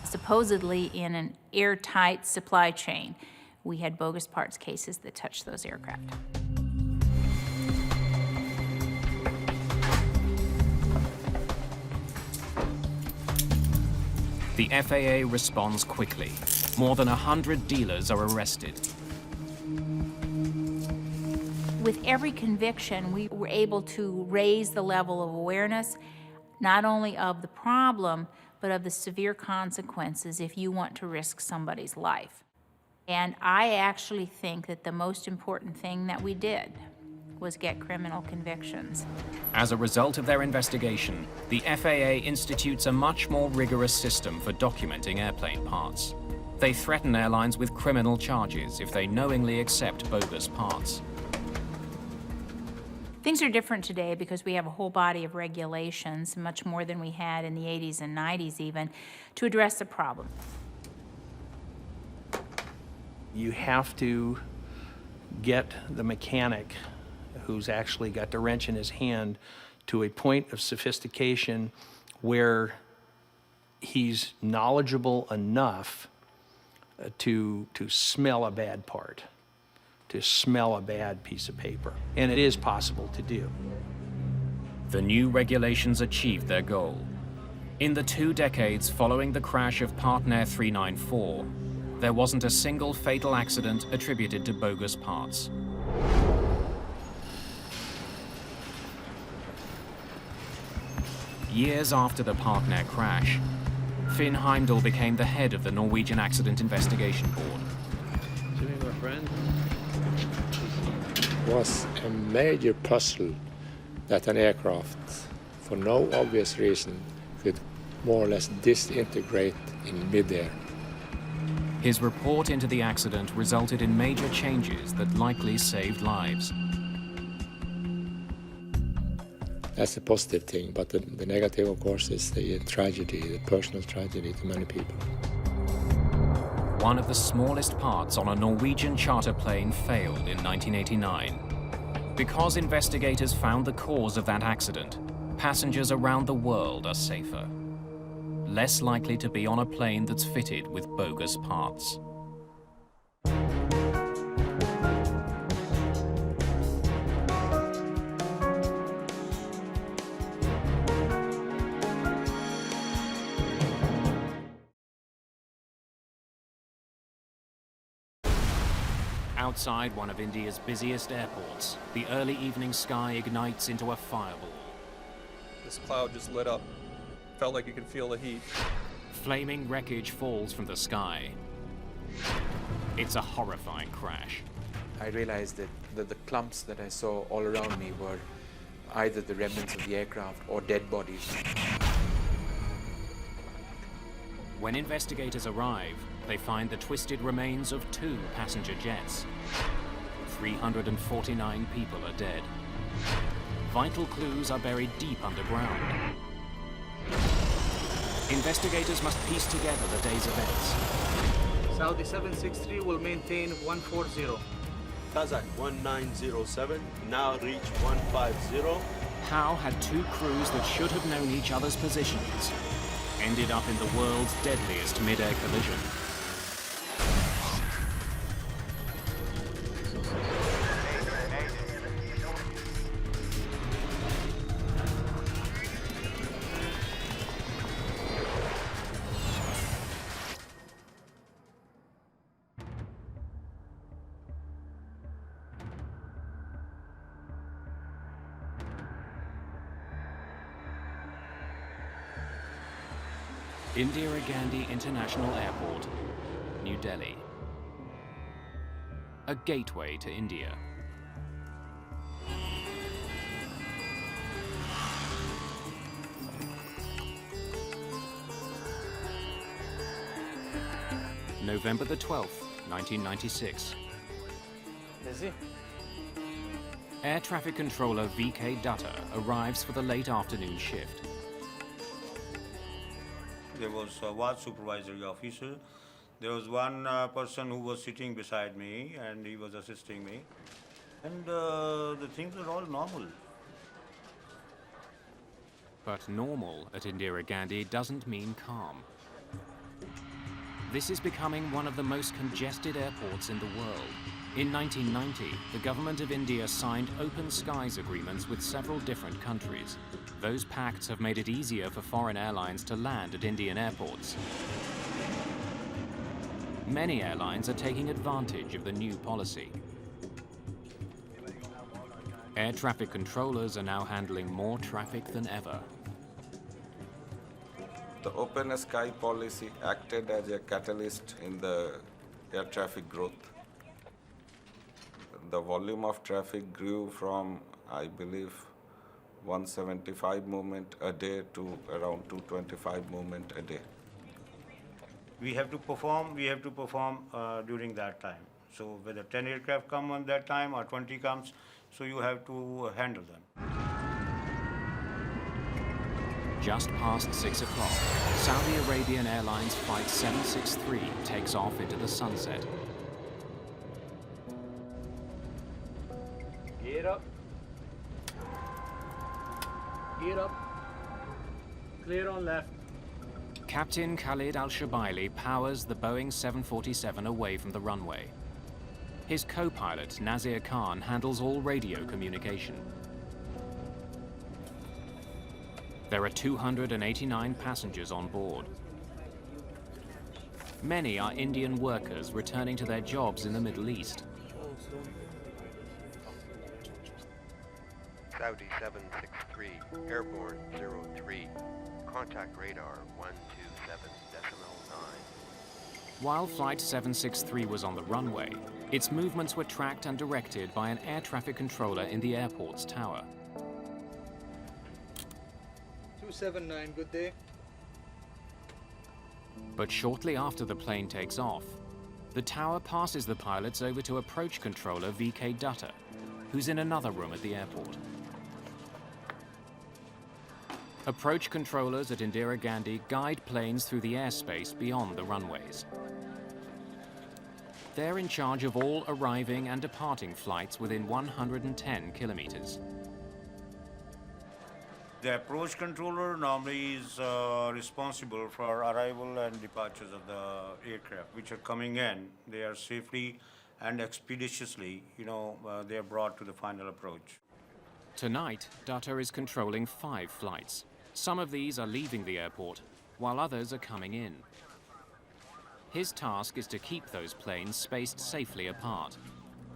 Supposedly in an airtight supply chain, we had bogus parts cases that touched those aircraft. The FAA responds quickly. More than 100 dealers are arrested. With every conviction, we were able to raise the level of awareness, not only of the problem, but of the severe consequences if you want to risk somebody's life. And I actually think that the most important thing that we did was get criminal convictions. As a result of their investigation, the FAA institutes a much more rigorous system for documenting airplane parts. They threaten airlines with criminal charges if they knowingly accept bogus parts. Things are different today because we have a whole body of regulations, much more than we had in the 80s and 90s even, to address the problem. You have to get the mechanic who's actually got the wrench in his hand to a point of sophistication where he's knowledgeable enough to smell a bad part, to smell a bad piece of paper. And it is possible to do. The new regulations achieved their goal. In the 2 decades following the crash of Partner 394, there wasn't a single fatal accident attributed to bogus parts. Years after the Partner crash, Finn Heimdall became the head of the Norwegian Accident Investigation Board. My friend. It was a major puzzle that an aircraft, for no obvious reason, could more or less disintegrate in midair. His report into the accident resulted in major changes that likely saved lives. That's a positive thing, but the negative, of course, is the tragedy, the personal tragedy to many people. One of the smallest parts on a Norwegian charter plane failed in 1989. Because investigators found the cause of that accident, passengers around the world are safer. less likely to be on a plane that's fitted with bogus parts. Outside one of India's busiest airports, the early evening sky ignites into a fireball. This cloud just lit up. Felt like you could feel the heat. Flaming wreckage falls from the sky. It's a horrifying crash. I realized that the clumps that I saw all around me were either the remnants of the aircraft or dead bodies. When investigators arrive, they find the twisted remains of 2 passenger jets. 349 people are dead. Vital clues are buried deep underground. Investigators must piece together the day's events. Saudi 763 will maintain 140. Kazak 1907, now reach 150. How had 2 crews that should have known each other's positions ended up in the world's deadliest mid-air collision? Indira Gandhi International Airport, New Delhi. A gateway to India. November the 12th, 1996. Busy? Air traffic controller VK Dutta arrives for the late afternoon shift. There was one supervisory officer. There was one person who was sitting beside me and he was assisting me. And the things were all normal. But normal at Indira Gandhi doesn't mean calm. This is becoming one of the most congested airports in the world. In 1990, the government of India signed open skies agreements with several different countries. Those pacts have made it easier for foreign airlines to land at Indian airports. Many airlines are taking advantage of the new policy. Air traffic controllers are now handling more traffic than ever. The open sky policy acted as a catalyst in the air traffic growth. The volume of traffic grew from, I believe, 175 movement a day to around 225 movement a day. We have to perform during that time. So whether 10 aircraft come on that time or 20 comes, so you have to handle them. Just past 6 o'clock, Saudi Arabian Airlines Flight 763 takes off into the sunset. Gear up. Gear up. Clear on left. Captain Khalid Al-Shabaili powers the Boeing 747 away from the runway. His co-pilot, Nazir Khan, handles all radio communication. There are 289 passengers on board. Many are Indian workers returning to their jobs in the Middle East. Saudi 763, airborne 03, contact radar 127.9. While Flight 763 was on the runway, its movements were tracked and directed by an air traffic controller in the airport's tower. 279, good day. But shortly after the plane takes off, the tower passes the pilots over to approach controller VK Dutta, who's in another room at the airport. Approach controllers at Indira Gandhi guide planes through the airspace beyond the runways. They're in charge of all arriving and departing flights within 110 kilometers. The approach controller normally is responsible for arrival and departures of the aircraft, which are coming in. They are safely and expeditiously, they are brought to the final approach. Tonight, Rudder is controlling 5 flights. Some of these are leaving the airport, while others are coming in. His task is to keep those planes spaced safely apart,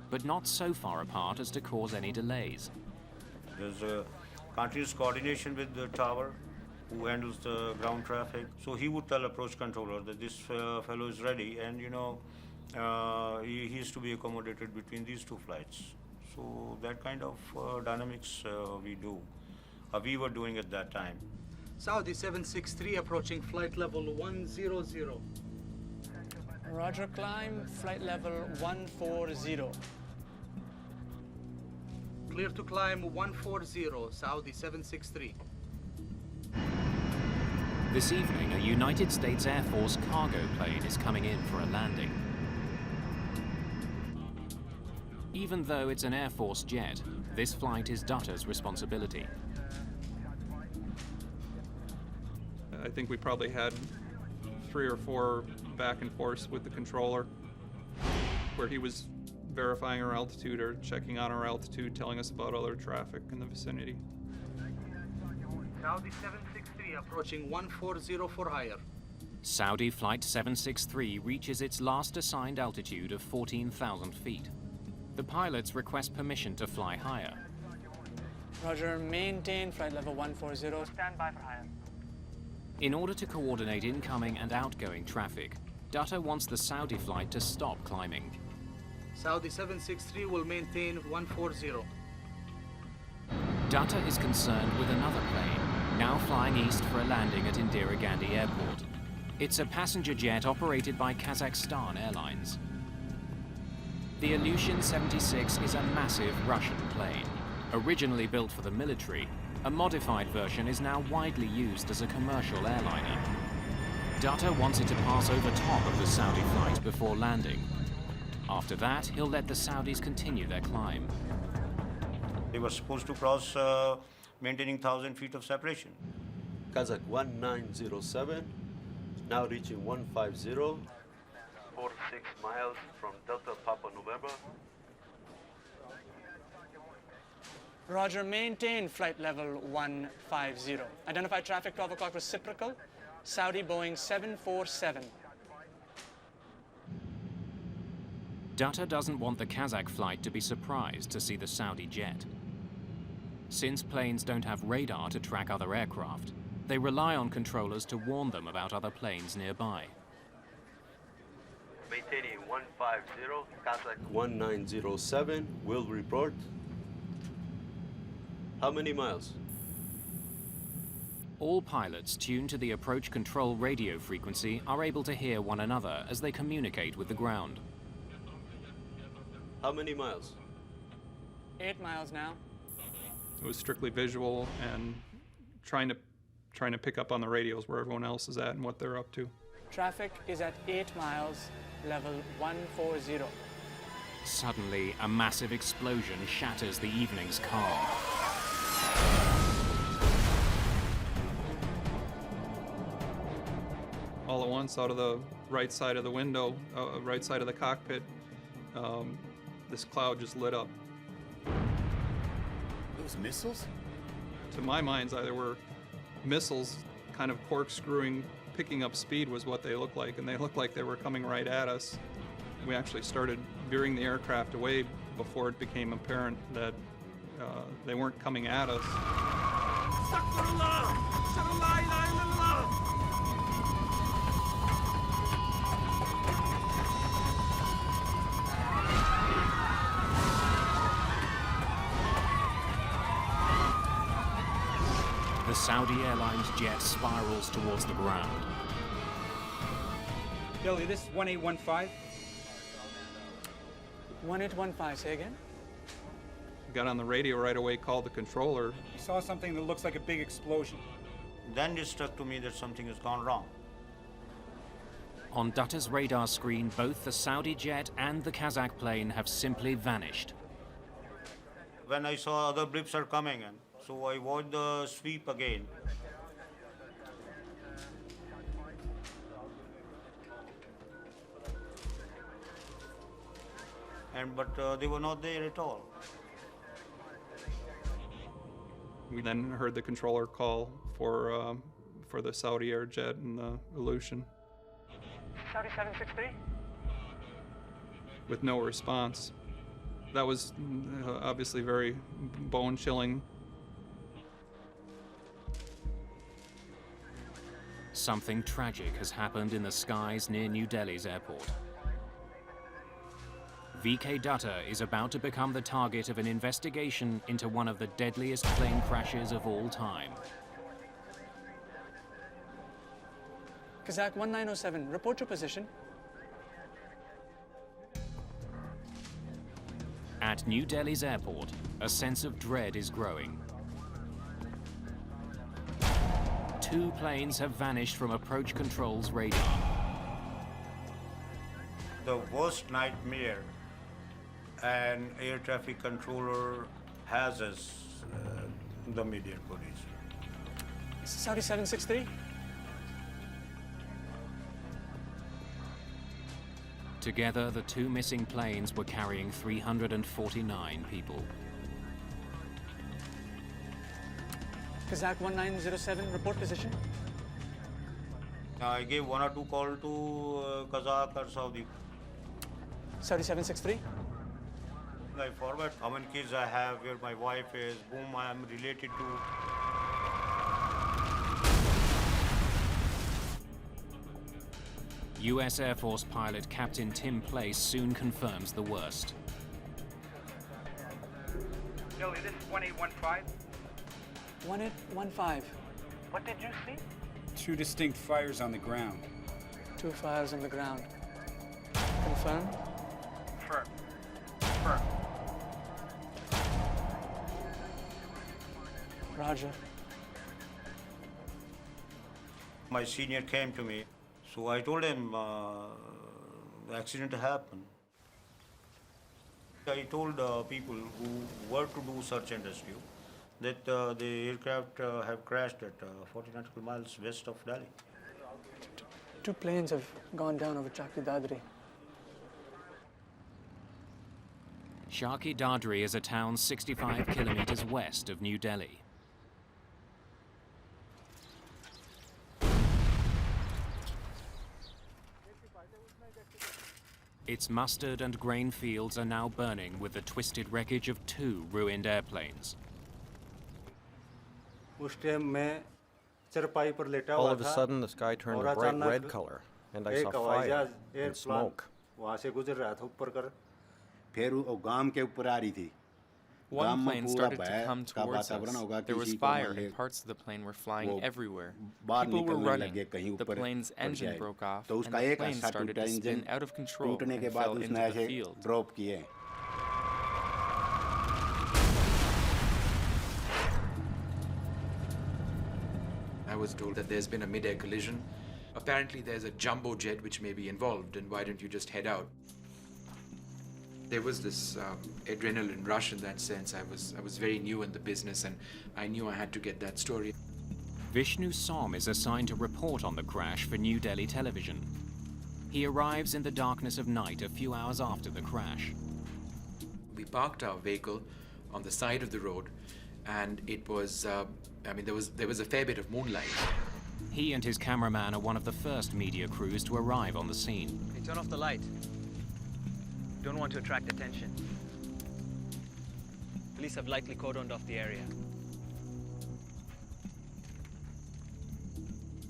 but not so far apart as to cause any delays. There's a continuous coordination with the tower, who handles the ground traffic. So he would tell approach controller that this fellow is ready, and he is to be accommodated between these 2 flights. So that kind of dynamics we were doing at that time. Saudi 763 approaching flight level 100. Roger, climb, flight level 140. Clear to climb 140, Saudi 763. This evening, a United States Air Force cargo plane is coming in for a landing. Even though it's an Air Force jet, this flight is Rudder's responsibility. I think we probably had 3 or 4 back and forths with the controller where he was verifying our altitude or checking on our altitude, telling us about other traffic in the vicinity. Saudi 763 approaching 140 for higher. Saudi Flight 763 reaches its last assigned altitude of 14,000 feet. The pilots request permission to fly higher. Roger, maintain flight level 140. Stand by for higher. In order to coordinate incoming and outgoing traffic, Rudder wants the Saudi flight to stop climbing. Saudi 763 will maintain 140. Rudder is concerned with another plane, now flying east for a landing at Indira Gandhi Airport. It's a passenger jet operated by Kazakhstan Airlines. The Ilyushin 76 is a massive Russian plane. Originally built for the military, a modified version is now widely used as a commercial airliner. Rudder wants it to pass over top of the Saudi flight before landing. After that, he'll let the Saudis continue their climb. They were supposed to cross maintaining 1,000 feet of separation. Kazak 1907, now reaching 150, 46 miles from Delta Papa November. Roger, maintain flight level 150. Identify traffic 12 o'clock reciprocal, Saudi Boeing 747. Rudder doesn't want the Kazakh flight to be surprised to see the Saudi jet. Since planes don't have radar to track other aircraft, they rely on controllers to warn them about other planes nearby. Maintaining 150, Kazak 1907, will report. How many miles? All pilots tuned to the approach control radio frequency are able to hear one another as they communicate with the ground. How many miles? 8 miles now. It was strictly visual and trying to pick up on the radios where everyone else is at and what they're up to. Traffic is at 8 miles, level 140. Suddenly, a massive explosion shatters the evening's calm. All at once, out of the right side of the window, right side of the cockpit, this cloud just lit up. Those missiles? To my mind's eye, there were missiles kind of corkscrewing, picking up speed was what they looked like, and they looked like they were coming right at us. We actually started veering the aircraft away before it became apparent that they weren't coming at us. The Saudi Airlines jet spirals towards the ground. Billy, this is 1815. 1815, say again? Got on the radio right away, called the controller. We saw something that looks like a big explosion. Then it struck to me that something has gone wrong. On Rudder's radar screen, both the Saudi jet and the Kazakh plane have simply vanished. When I saw other blips are coming, and So I watched the sweep again. But they were not there at all. We then heard the controller call for the Saudi Air jet and the Aleutian. Saudi 763. With no response. That was obviously very bone-chilling. Something tragic has happened in the skies near New Delhi's airport. VK Dutta is about to become the target of an investigation into one of the deadliest plane crashes of all time. Kazak 1907, report your position. At New Delhi's airport, a sense of dread is growing. 2 planes have vanished from approach control's radar. The worst nightmare an air traffic controller has as the Midair police. Saudi 763. Together, the 2 missing planes were carrying 349 people. Kazak 1907, report position. I gave 1 or 2 calls to Kazak or Saudi. Saudi 763. I forward how many kids I have, where my wife is, whom I am related to. US Air Force pilot Captain Tim Place soon confirms the worst. Delhi, this is 1815. 1815. What did you see? 2 distinct fires on the ground. 2 fires on the ground. Confirm? Confirm. Confirm. Roger. My senior came to me, so I told him the accident happened. I told people who were to do search and rescue that the aircraft have crashed at 40 nautical miles west of Delhi. 2 planes have gone down over Chakri Dadri. Shaki Dadri is a town 65 kilometers west of New Delhi. Its mustard and grain fields are now burning with the twisted wreckage of 2 ruined airplanes. All of a sudden, the sky turned a bright red color, and I saw fire and smoke. One plane started to come towards us. There was fire and parts of the plane were flying everywhere. People were running. The plane's engine broke off and the plane started to spin out of control and fell into the field. I was told that there's been a mid-air collision. Apparently there's a jumbo jet which may be involved, and why don't you just head out? There was this adrenaline rush in that sense. I was very new in the business, and I knew I had to get that story. Vishnu Som is assigned to report on the crash for New Delhi television. He arrives in the darkness of night a few hours after the crash. We parked our vehicle on the side of the road, and it was, there was a fair bit of moonlight. He and his cameraman are one of the first media crews to arrive on the scene. Hey, turn off the light. Don't want to attract attention. Police have likely cordoned off the area.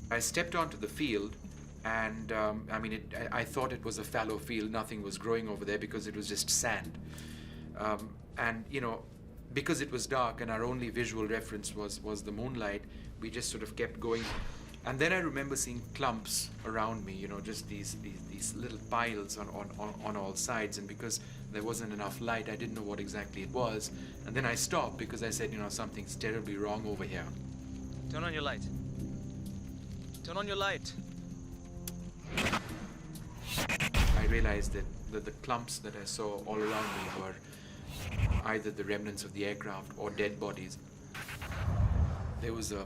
I stepped onto the field, and I thought it was a fallow field. Nothing was growing over there because it was just sand. Because it was dark and our only visual reference was the moonlight, we just sort of kept going. And then I remember seeing clumps around me, just these little piles on all sides. And because there wasn't enough light, I didn't know what exactly it was. And then I stopped because I said, something's terribly wrong over here. Turn on your light. Turn on your light. I realized that the clumps that I saw all around me were either the remnants of the aircraft or dead bodies. there was a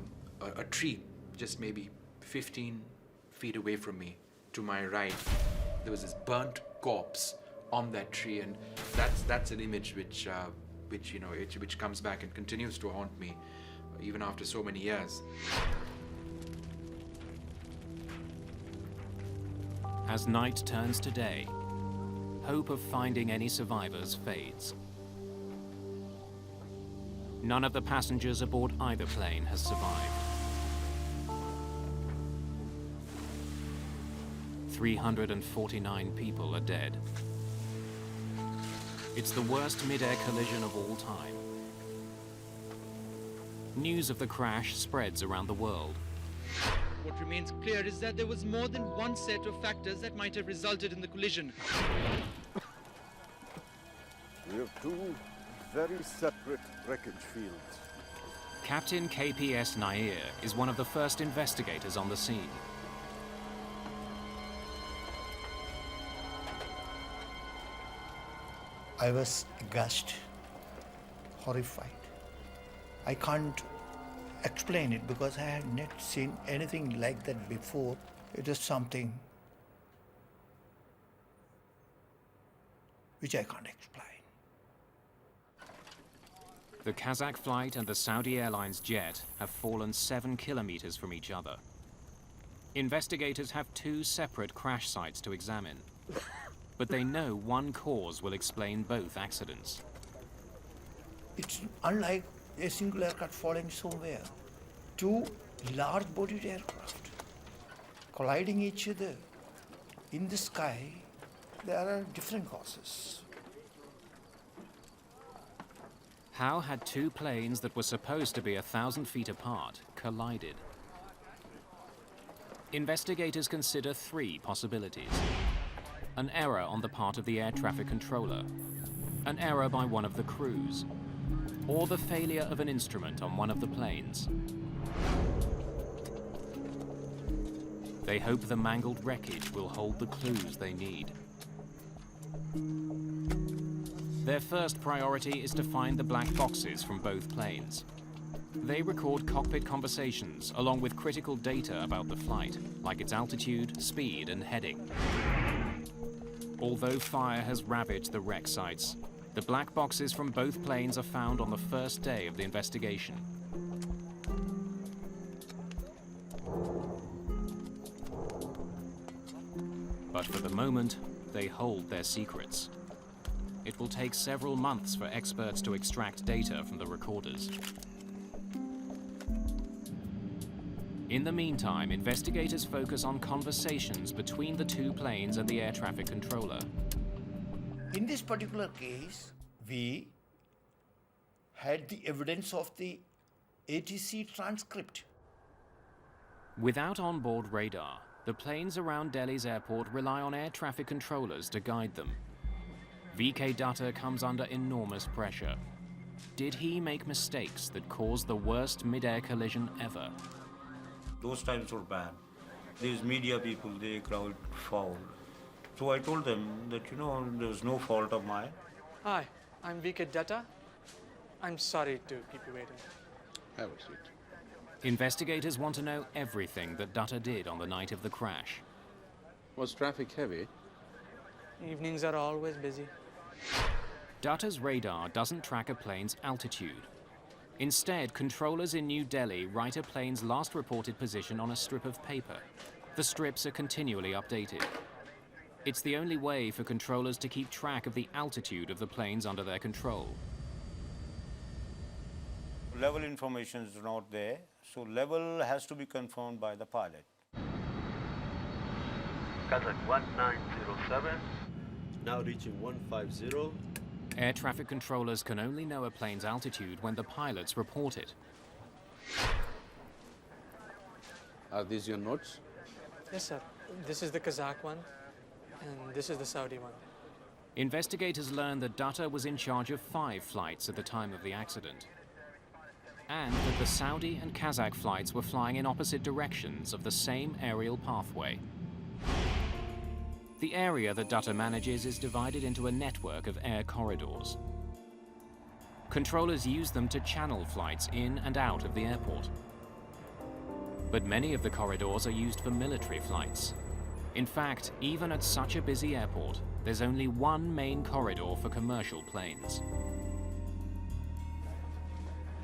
tree just maybe 15 feet away from me. To my right, there was this burnt corpse on that tree, and that's an image which comes back and continues to haunt me even after so many years. As night turns to day, hope of finding any survivors fades. None of the passengers aboard either plane has survived. 349 people are dead. It's the worst mid-air collision of all time. News of the crash spreads around the world. What remains clear is that there was more than one set of factors that might have resulted in the collision. We have two very separate wreckage fields. Captain KPS Nair is one of the first investigators on the scene. I was aghast, horrified. I can't explain it because I had not seen anything like that before. It is something which I can't explain. The Kazak flight and the Saudi Airlines jet have fallen 7 kilometers from each other. Investigators have two separate crash sites to examine, but they know one cause will explain both accidents. It's unlike a single aircraft falling somewhere. Two large-bodied aircraft colliding each other in the sky. There are different causes. How had two planes that were supposed to be 1,000 feet apart collided? Investigators consider three possibilities. An error on the part of the air traffic controller, an error by one of the crews, or the failure of an instrument on one of the planes. They hope the mangled wreckage will hold the clues they need. Their first priority is to find the black boxes from both planes. They record cockpit conversations along with critical data about the flight, like its altitude, speed, and heading. Although fire has ravaged the wreck sites, the black boxes from both planes are found on the first day of the investigation. But for the moment, they hold their secrets. It will take several months for experts to extract data from the recorders. In the meantime, investigators focus on conversations between the two planes and the air traffic controller. In this particular case, we had the evidence of the ATC transcript. Without onboard radar, the planes around Delhi's airport rely on air traffic controllers to guide them. VK Dutta comes under enormous pressure. Did he make mistakes that caused the worst mid-air collision ever? Those times were bad. These media people, they crowd foul. So I told them that, there was no fault of mine. Hi, I'm VK Dutta. I'm sorry to keep you waiting. Have a seat. Investigators want to know everything that Dutta did on the night of the crash. Was traffic heavy? Evenings are always busy. Dutta's radar doesn't track a plane's altitude. Instead, controllers in New Delhi write a plane's last reported position on a strip of paper. The strips are continually updated. It's the only way for controllers to keep track of the altitude of the planes under their control. Level information is not there, so level has to be confirmed by the pilot. Kazak 1907, now reaching 150. Air traffic controllers can only know a plane's altitude when the pilots report it. Are these your notes? Yes, sir. This is the Kazak one, and this is the Saudi one. Investigators learned that Dutta was in charge of 5 flights at the time of the accident, and that the Saudi and Kazakh flights were flying in opposite directions of the same aerial pathway. The area that Dutta manages is divided into a network of air corridors. Controllers use them to channel flights in and out of the airport. But many of the corridors are used for military flights. In fact, even at such a busy airport, there's only one main corridor for commercial planes.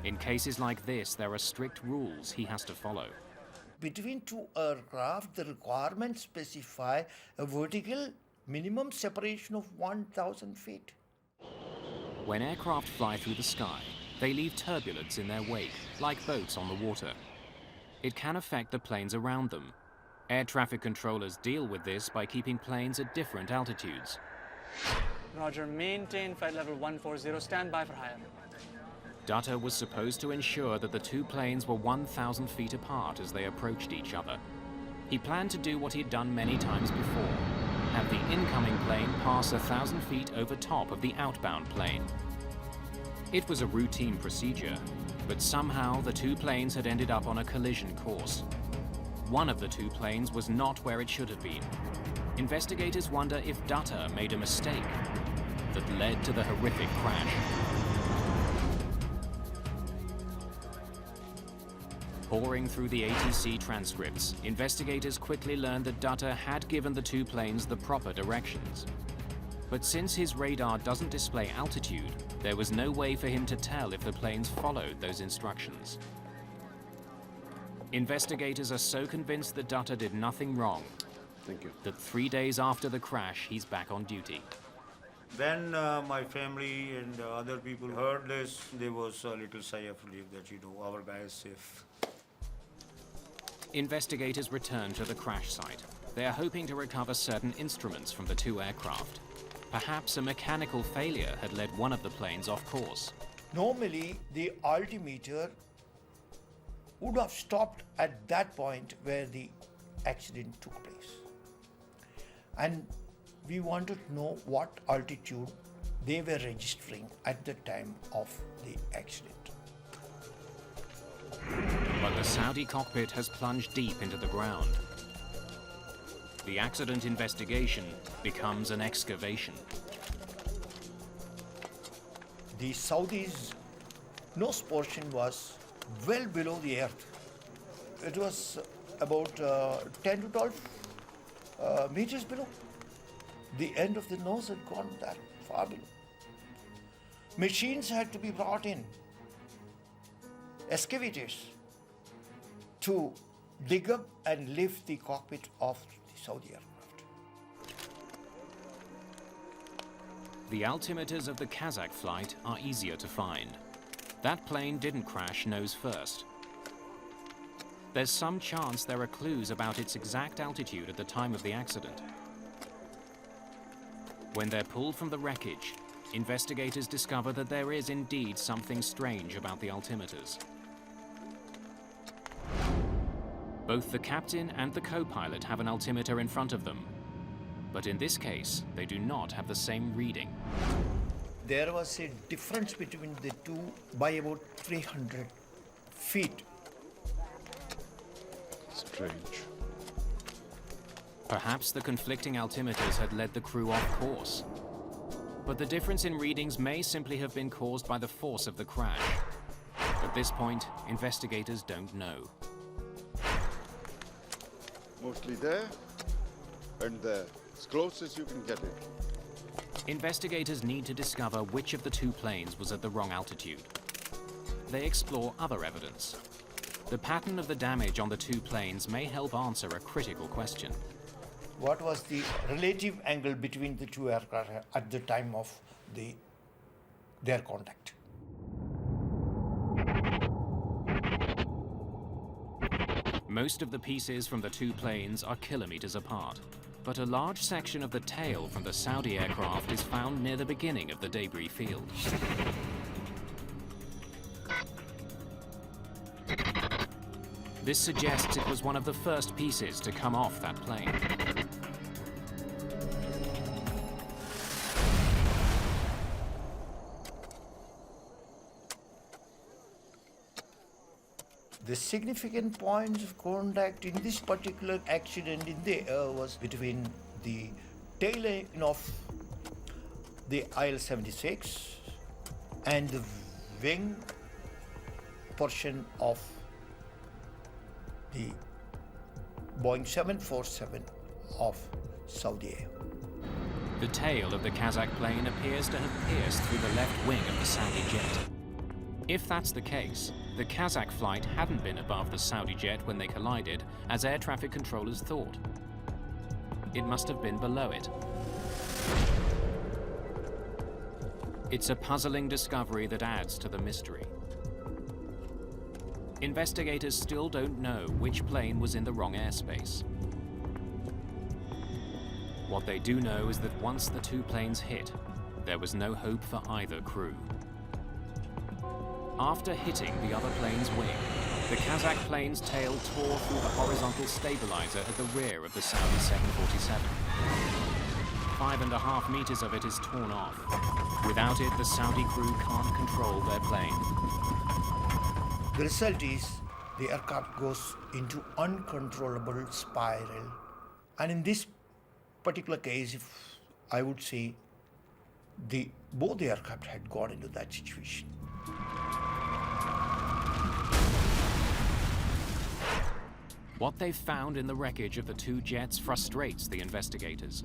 In cases like this, there are strict rules he has to follow. Between two aircraft, the requirements specify a vertical minimum separation of 1,000 feet. When aircraft fly through the sky, they leave turbulence in their wake, like boats on the water. It can affect the planes around them. Air traffic controllers deal with this by keeping planes at different altitudes. Roger, maintain flight level 140, stand by for higher. Rudder was supposed to ensure that the two planes were 1,000 feet apart as they approached each other. He planned to do what he'd done many times before, have the incoming plane pass 1,000 feet over top of the outbound plane. It was a routine procedure, but somehow the two planes had ended up on a collision course. One of the two planes was not where it should have been. Investigators wonder if Rudder made a mistake that led to the horrific crash. Poring through the ATC transcripts, investigators quickly learned that Rudder had given the two planes the proper directions. But since his radar doesn't display altitude, there was no way for him to tell if the planes followed those instructions. Investigators are so convinced that Rudder did nothing wrong that 3 days after the crash, he's back on duty. When my family and other people heard this, there was a little sigh of relief that, our guy is safe. Investigators return to the crash site. They are hoping to recover certain instruments from the two aircraft. Perhaps a mechanical failure had led one of the planes off course. Normally, the altimeter would have stopped at that point where the accident took place. And we wanted to know what altitude they were registering at the time of the accident. But the Saudi cockpit has plunged deep into the ground. The accident investigation becomes an excavation. The Saudis' nose portion was well below the earth. It was about 10 to 12 meters below. The end of the nose had gone that far below. Machines had to be brought in, excavators, to dig up and lift the cockpit of the Saudi aircraft. The altimeters of the Kazak flight are easier to find. That plane didn't crash nose first. There's some chance there are clues about its exact altitude at the time of the accident. When they're pulled from the wreckage, investigators discover that there is indeed something strange about the altimeters. Both the captain and the co-pilot have an altimeter in front of them, but in this case, they do not have the same reading. There was a difference between the two by about 300 feet. Strange. Perhaps the conflicting altimeters had led the crew off course. But the difference in readings may simply have been caused by the force of the crash. At this point, investigators don't know. Mostly there and there, as close as you can get it. Investigators need to discover which of the two planes was at the wrong altitude. They explore other evidence. The pattern of the damage on the two planes may help answer a critical question. What was the relative angle between the two aircraft at the time of their contact? Most of the pieces from the two planes are kilometers apart, but a large section of the tail from the Saudi aircraft is found near the beginning of the debris field. This suggests it was one of the first pieces to come off that plane. The significant points of contact in this particular accident in the air was between the tail end of the IL-76 and the wing portion of the Boeing 747 of Saudi Air. The tail of the Kazak plane appears to have pierced through the left wing of the Saudi jet. If that's the case, the Kazak flight hadn't been above the Saudi jet when they collided, as air traffic controllers thought. It must have been below it. It's a puzzling discovery that adds to the mystery. Investigators still don't know which plane was in the wrong airspace. What they do know is that once the two planes hit, there was no hope for either crew. After hitting the other plane's wing, the Kazak plane's tail tore through the horizontal stabilizer at the rear of the Saudi 747. 5.5 meters of it is torn off. Without it, the Saudi crew can't control their plane. The result is the aircraft goes into uncontrollable spiral. And in this particular case, if I would say both the aircraft had gone into that situation. What they've found in the wreckage of the two jets frustrates the investigators.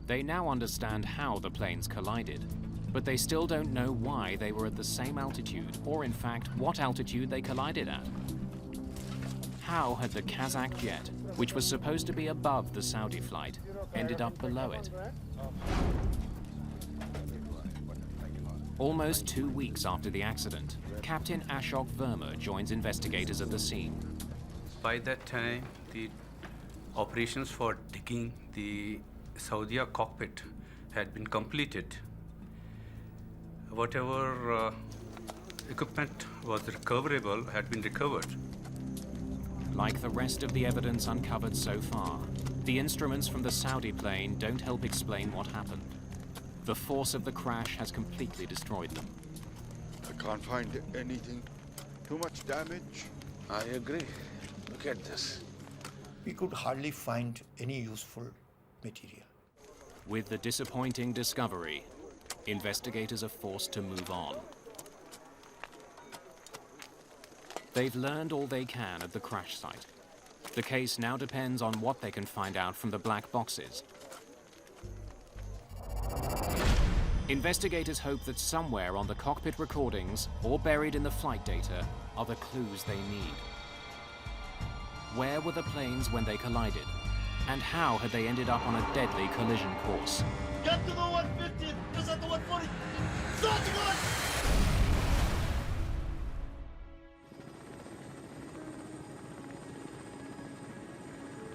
They now understand how the planes collided, but they still don't know why they were at the same altitude, or in fact, what altitude they collided at. How had the Kazak jet, which was supposed to be above the Saudi flight, ended up below it? Almost 2 weeks after the accident, Captain Ashok Verma joins investigators at the scene. By that time, the operations for digging the Saudi cockpit had been completed. Whatever equipment was recoverable had been recovered. Like the rest of the evidence uncovered so far, the instruments from the Saudi plane don't help explain what happened. The force of the crash has completely destroyed them. I can't find anything. Too much damage. I agree. Look at this. We could hardly find any useful material. With the disappointing discovery, investigators are forced to move on. They've learned all they can at the crash site. The case now depends on what they can find out from the black boxes. Investigators hope that somewhere on the cockpit recordings or buried in the flight data are the clues they need. Where were the planes when they collided? And how had they ended up on a deadly collision course? Get to the 150! Just at the 140! Start the gun!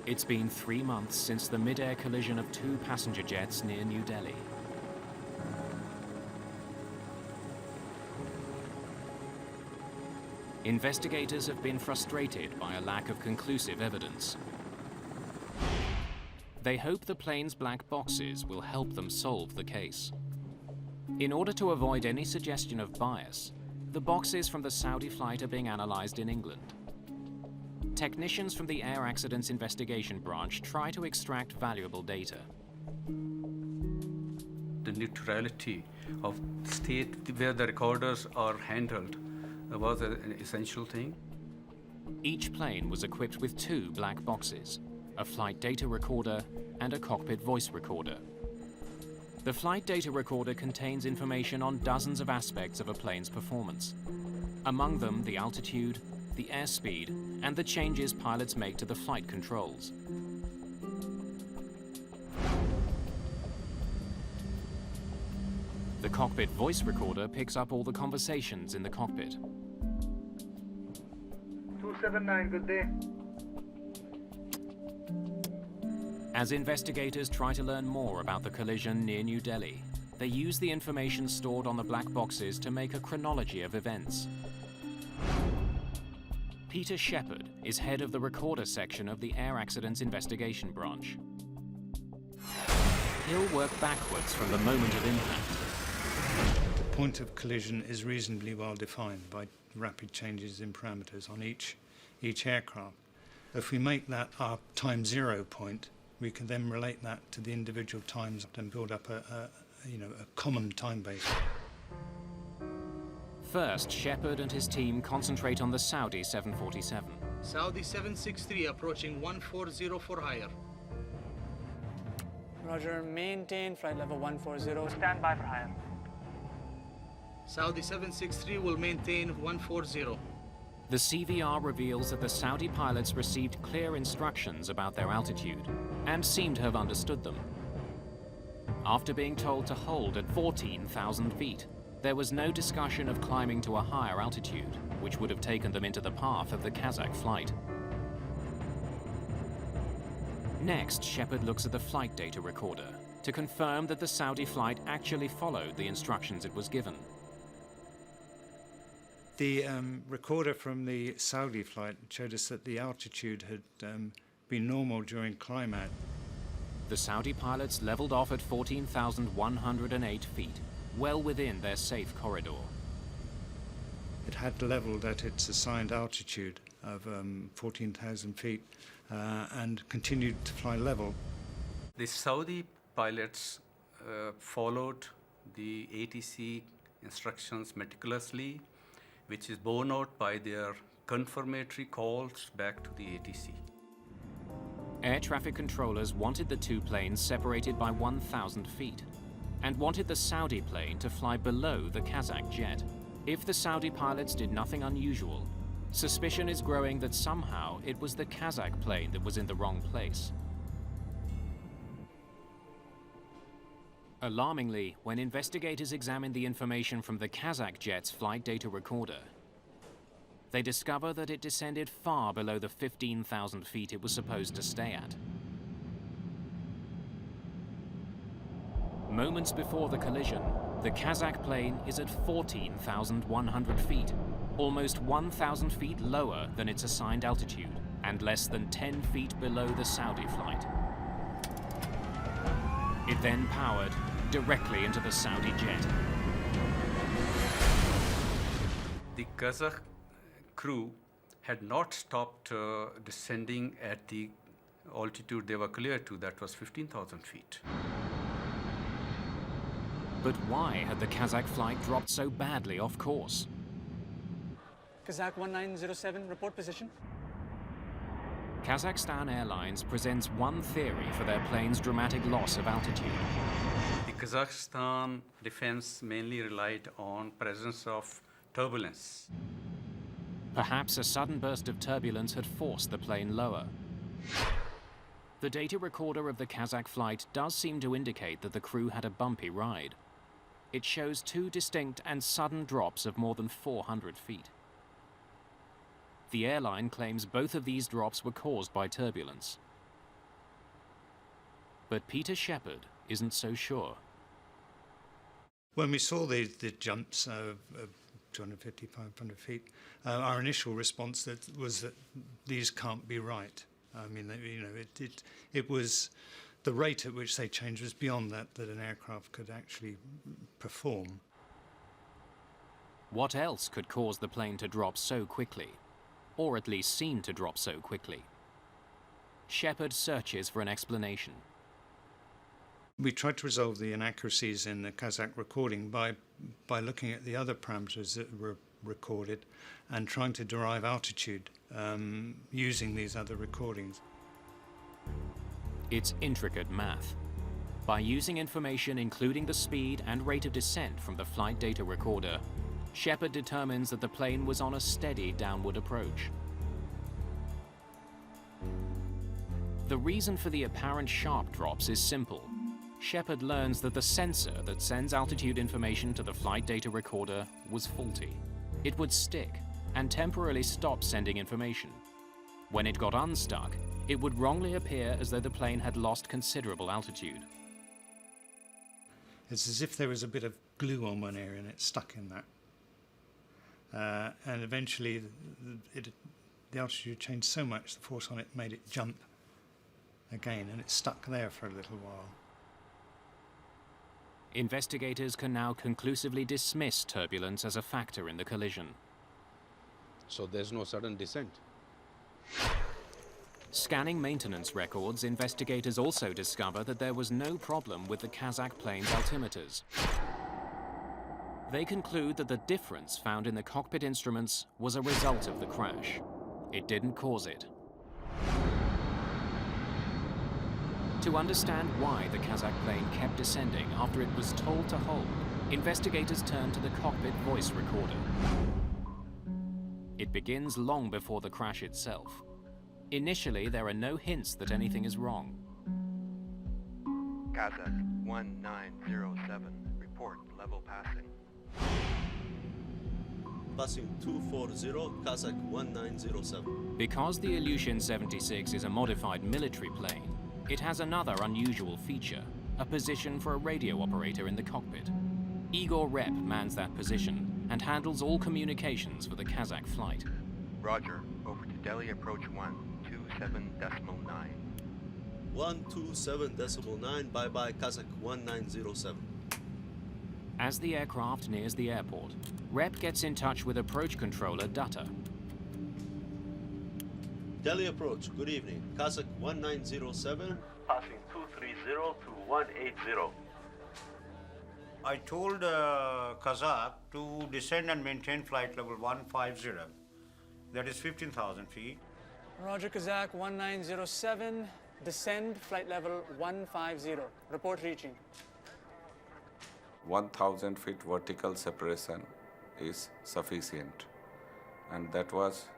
It's been 3 months since the mid-air collision of 2 passenger jets near New Delhi. Investigators have been frustrated by a lack of conclusive evidence. They hope the plane's black boxes will help them solve the case. In order to avoid any suggestion of bias, the boxes from the Saudi flight are being analyzed in England. Technicians from the Air Accidents Investigation Branch try to extract valuable data. The neutrality of state where the recorders are handled was an essential thing. Each plane was equipped with 2 black boxes, a flight data recorder and a cockpit voice recorder. The flight data recorder contains information on dozens of aspects of a plane's performance. Among them, the altitude, the airspeed, and the changes pilots make to the flight controls. The cockpit voice recorder picks up all the conversations in the cockpit. 279, good day. As investigators try to learn more about the collision near New Delhi, they use the information stored on the black boxes to make a chronology of events. Peter Shepard is head of the recorder section of the Air Accidents Investigation Branch. He'll work backwards from the moment of impact. The point of collision is reasonably well defined by rapid changes in parameters on each aircraft. If we make that our time zero point, we can then relate that to the individual times and build up a common time base. First, Shepard and his team concentrate on the Saudi 747. Saudi 763 approaching 140 for higher. Roger, maintain flight level 140. Stand by for higher. Saudi 763 will maintain 140. The CVR reveals that the Saudi pilots received clear instructions about their altitude and seem to have understood them. After being told to hold at 14,000 feet, there was no discussion of climbing to a higher altitude, which would have taken them into the path of the Kazak flight. Next, Shepard looks at the flight data recorder to confirm that the Saudi flight actually followed the instructions it was given. The recorder from the Saudi flight showed us that the altitude had been normal during climb out. The Saudi pilots leveled off at 14,108 feet, well within their safe corridor. It had leveled at its assigned altitude of 14,000 feet and continued to fly level. The Saudi pilots followed the ATC instructions meticulously, which is borne out by their confirmatory calls back to the ATC. Air traffic controllers wanted the two planes separated by 1,000 feet and wanted the Saudi plane to fly below the Kazak jet. If the Saudi pilots did nothing unusual, suspicion is growing that somehow it was the Kazak plane that was in the wrong place. Alarmingly, when investigators examined the information from the Kazak jet's flight data recorder, they discover that it descended far below the 15,000 feet it was supposed to stay at. Moments before the collision, the Kazak plane is at 14,100 feet, almost 1,000 feet lower than its assigned altitude and less than 10 feet below the Saudi flight. It then powered directly into the Saudi jet. The Kazakh crew had not stopped descending at the altitude they were cleared to, that was 15,000 feet. But why had the Kazakh flight dropped so badly off course? Kazak 1907, report position. Kazakhstan Airlines presents one theory for their plane's dramatic loss of altitude. The Kazakhstan defense mainly relied on presence of turbulence. Perhaps a sudden burst of turbulence had forced the plane lower. The data recorder of the Kazakh flight does seem to indicate that the crew had a bumpy ride. It shows two distinct and sudden drops of more than 400 feet. The airline claims both of these drops were caused by turbulence. But Peter Shepard isn't so sure. When we saw the jumps of 250, 500 feet, our initial response was that these can't be right. I mean, it was the rate at which they changed was beyond that an aircraft could actually perform. What else could cause the plane to drop so quickly? Or at least seem to drop so quickly? Shepard searches for an explanation. We tried to resolve the inaccuracies in the Kazakh recording by looking at the other parameters that were recorded and trying to derive altitude using these other recordings. It's intricate math. By using information including the speed and rate of descent from the flight data recorder, Shepard determines that the plane was on a steady downward approach. The reason for the apparent sharp drops is simple. Shepard learns that the sensor that sends altitude information to the flight data recorder was faulty. It would stick and temporarily stop sending information. When it got unstuck, it would wrongly appear as though the plane had lost considerable altitude. It's as if there was a bit of glue on one area and it stuck in that. And eventually the altitude changed so much, the force on it made it jump again, and it stuck there for a little while. Investigators can now conclusively dismiss turbulence as a factor in the collision. So there's no sudden descent? Scanning maintenance records, investigators also discover that there was no problem with the Kazakh plane's altimeters. They conclude that the difference found in the cockpit instruments was a result of the crash. It didn't cause it. To understand why the Kazak plane kept descending after it was told to hold, investigators turn to the cockpit voice recorder. It begins long before the crash itself. Initially, there are no hints that anything is wrong. Kazak 1907, report level passing. Passing 240, Kazak 1907. Because the Ilyushin 76 is a modified military plane, it has another unusual feature, a position for a radio operator in the cockpit. Igor Rep mans that position and handles all communications for the Kazak flight. Roger, over to Delhi approach 127.9. 127.9, bye-bye, Kazak 1907. As the aircraft nears the airport, Rep gets in touch with approach controller Rudder. Delhi approach, good evening. Kazak 1907. Passing 230 to 180. I told Kazak to descend and maintain flight level 150. That is 15,000 feet. Roger, Kazak 1907. Descend, flight level 150. Report reaching. 1,000 feet vertical separation is sufficient, and that was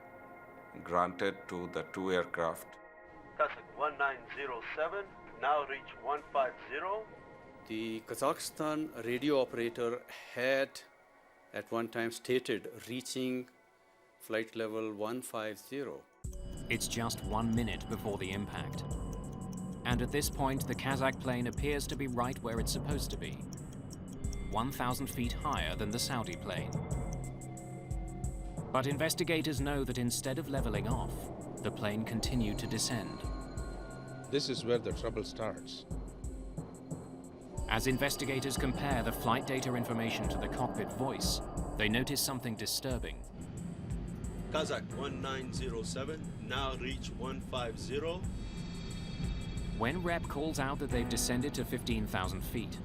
granted to the two aircraft. Kazak 1907, now reach 150. The Kazakhstan radio operator had at one time stated reaching flight level 150. It's just 1 minute before the impact. And at this point, the Kazak plane appears to be right where it's supposed to be, 1,000 feet higher than the Saudi plane. But investigators know that instead of leveling off, the plane continued to descend. This is where the trouble starts. As investigators compare the flight data information to the cockpit voice, they notice something disturbing. Kazak 1907, now reach 150. When Rep calls out that they've descended to 15,000 feet,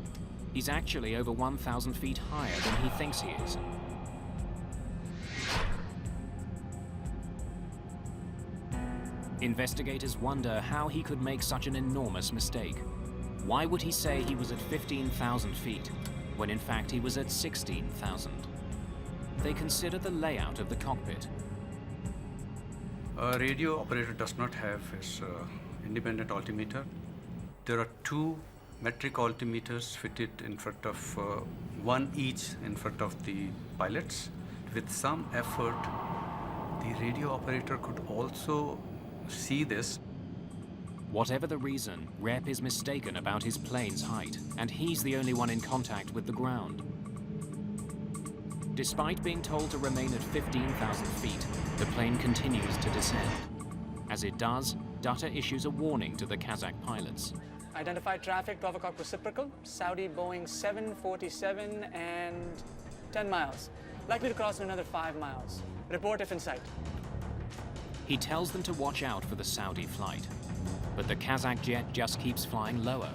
he's actually over 1,000 feet higher than he thinks he is. Investigators wonder how he could make such an enormous mistake. Why would he say he was at 15,000 feet, when in fact he was at 16,000? They consider the layout of the cockpit. A radio operator does not have his independent altimeter. There are two metric altimeters fitted in front of, one each in front of the pilots. With some effort, the radio operator could also see this. Whatever the reason, Rep is mistaken about his plane's height, and he's the only one in contact with the ground. Despite being told to remain at 15,000 feet, the plane continues to descend. As it does, Rudder issues a warning to the Kazakh pilots. Identified traffic, 12 o'clock reciprocal, Saudi Boeing 747 and 10 miles. Likely to cross in another 5 miles. Report if in sight. He tells them to watch out for the Saudi flight, but the Kazakh jet just keeps flying lower.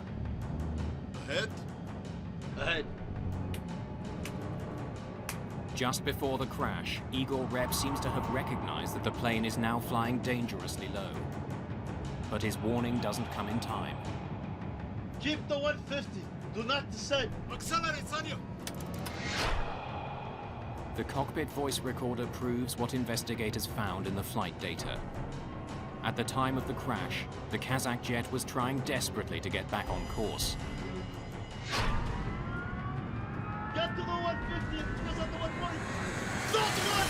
Ahead. Ahead. Just before the crash, Igor Rep seems to have recognized that the plane is now flying dangerously low. But his warning doesn't come in time. Keep the 150. Do not descend. Accelerate, Sanyo. The cockpit voice recorder proves what investigators found in the flight data. At the time of the crash, the Kazakh jet was trying desperately to get back on course. Get to the 150 because of the 140. Stop the one!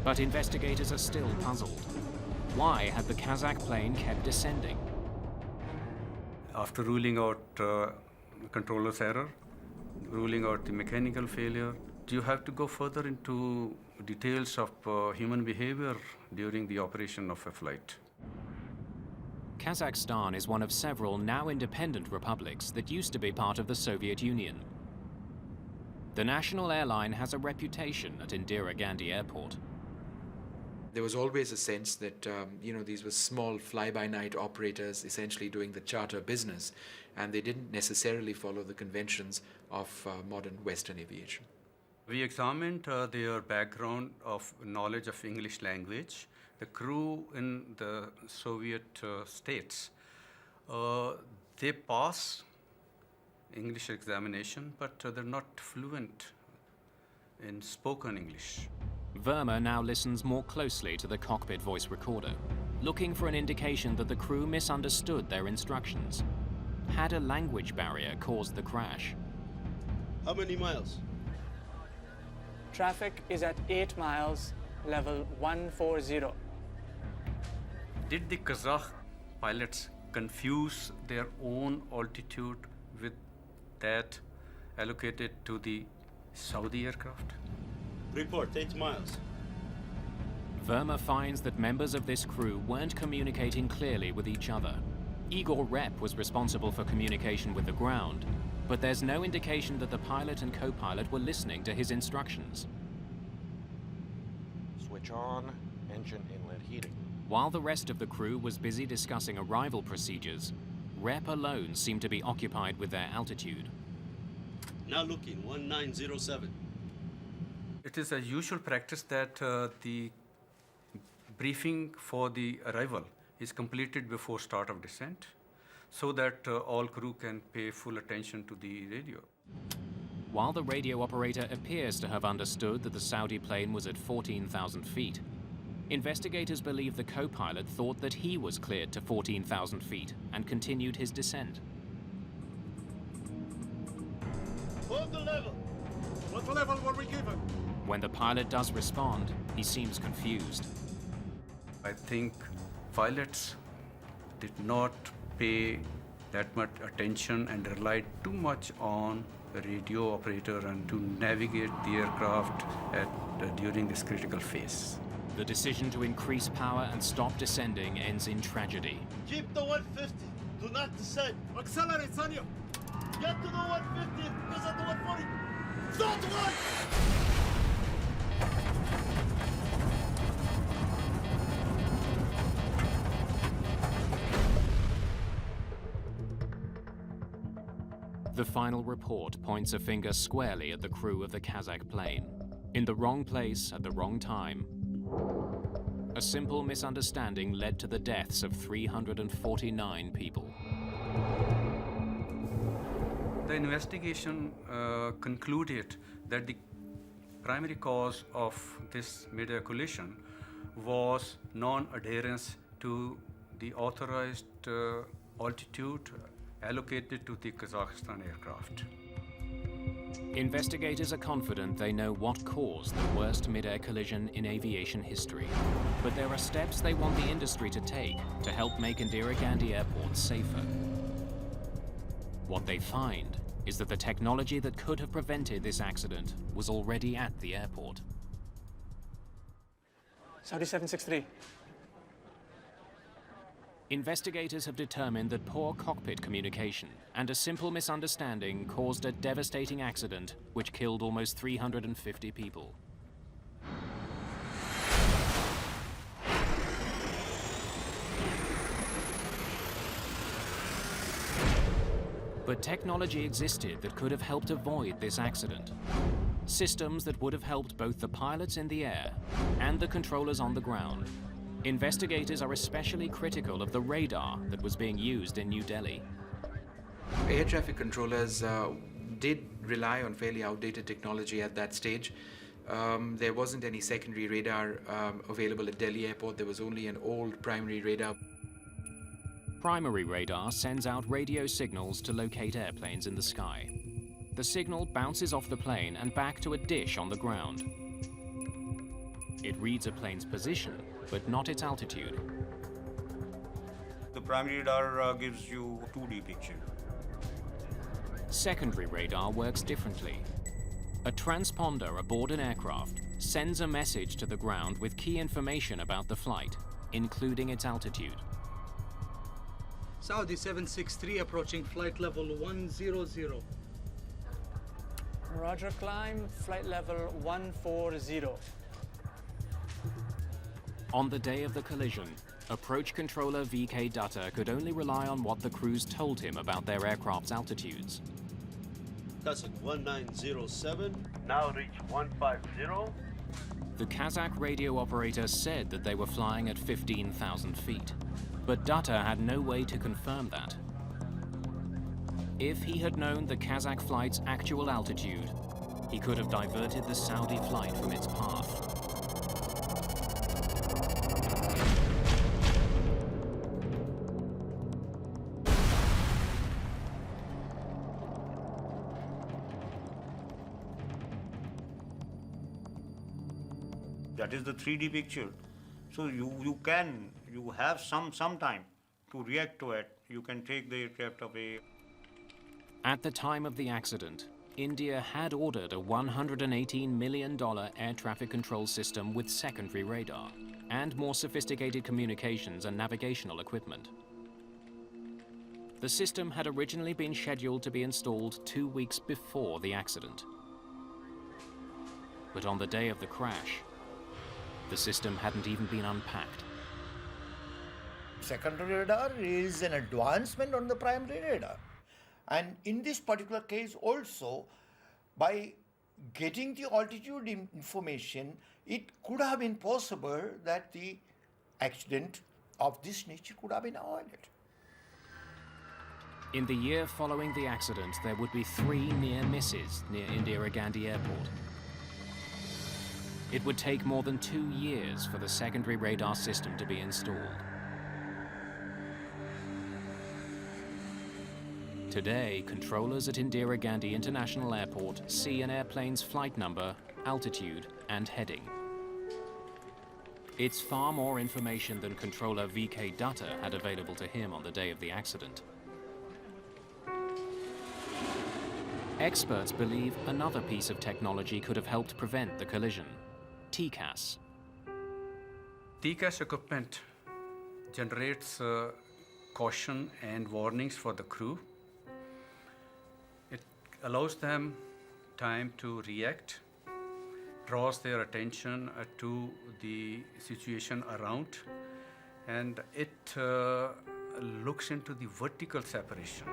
But investigators are still puzzled. Why had the Kazakh plane kept descending? After ruling out controller's error, ruling out the mechanical failure, do you have to go further into details of human behavior during the operation of a flight? Kazakhstan is one of several now independent republics that used to be part of the Soviet Union. The national airline has a reputation at Indira Gandhi Airport. There was always a sense that, these were small fly-by-night operators essentially doing the charter business, and they didn't necessarily follow the conventions of modern Western aviation. We examined their background of knowledge of English language. The crew in the Soviet states, they pass English examination, but they're not fluent in spoken English. Verma now listens more closely to the cockpit voice recorder, looking for an indication that the crew misunderstood their instructions. Had a language barrier caused the crash? How many miles? Traffic is at 8 miles, level 140. Did the Kazakh pilots confuse their own altitude with that allocated to the Saudi aircraft? Report 8 miles. Verma finds that members of this crew weren't communicating clearly with each other. Igor Rep was responsible for communication with the ground, but there's no indication that the pilot and co-pilot were listening to his instructions. Switch on, engine inlet heating. While the rest of the crew was busy discussing arrival procedures, Rep alone seemed to be occupied with their altitude. Now looking, 1907. It is a usual practice that the briefing for the arrival is completed before start of descent, so that all crew can pay full attention to the radio. While the radio operator appears to have understood that the Saudi plane was at 14,000 feet, investigators believe the co-pilot thought that he was cleared to 14,000 feet and continued his descent. Hold the level. What level were we given? When the pilot does respond, he seems confused. I think pilots did not pay that much attention and relied too much on the radio operator and to navigate the aircraft during this critical phase. The decision to increase power and stop descending ends in tragedy. Keep the 150. Do not descend. Accelerate, Sanya. Get to the 150. Because at the 140. Stop one! The final report points a finger squarely at the crew of the Kazakh plane. In the wrong place at the wrong time. A simple misunderstanding led to the deaths of 349 people. The investigation concluded that the primary cause of this Midair collision was non-adherence to the authorized altitude allocated to the Kazakhstan aircraft. Investigators are confident they know what caused the worst mid-air collision in aviation history. But there are steps they want the industry to take to help make Indira Gandhi Airport safer. What they find is that the technology that could have prevented this accident was already at the airport. Saudi 763. Investigators have determined that poor cockpit communication and a simple misunderstanding caused a devastating accident which killed almost 350 people. But technology existed that could have helped avoid this accident. Systems that would have helped both the pilots in the air and the controllers on the ground. Investigators are especially critical of the radar that was being used in New Delhi. Air traffic controllers did rely on fairly outdated technology at that stage. There wasn't any secondary radar available at Delhi Airport. There was only an old primary radar. Primary radar sends out radio signals to locate airplanes in the sky. The signal bounces off the plane and back to a dish on the ground. It reads a plane's position, but not its altitude. The primary radar gives you a 2D picture. Secondary radar works differently. A transponder aboard an aircraft sends a message to the ground with key information about the flight, including its altitude. Saudi 763 approaching flight level 100. Roger, climb, flight level 140. On the day of the collision, approach controller VK Dutta could only rely on what the crews told him about their aircraft's altitudes. Kazak 1907, now reach 150. The Kazak radio operator said that they were flying at 15,000 feet, but Dutta had no way to confirm that. If he had known the Kazakh flight's actual altitude, he could have diverted the Saudi flight from its path. That is the 3D picture. So you have some time to react to it. You can take the aircraft away. At the time of the accident, India had ordered a $118 million air traffic control system with secondary radar and more sophisticated communications and navigational equipment. The system had originally been scheduled to be installed 2 weeks before the accident. But on the day of the crash, the system hadn't even been unpacked. Secondary radar is an advancement on the primary radar. And in this particular case also, by getting the altitude information, it could have been possible that the accident of this nature could have been avoided. In the year following the accident, there would be 3 near misses near Indira Gandhi Airport. It would take more than 2 years for the secondary radar system to be installed. Today, controllers at Indira Gandhi International Airport see an airplane's flight number, altitude, and heading. It's far more information than controller VK Dutta had available to him on the day of the accident. Experts believe another piece of technology could have helped prevent the collision: TCAS. TCAS equipment generates caution and warnings for the crew. It allows them time to react, draws their attention to the situation around, and it looks into the vertical separation.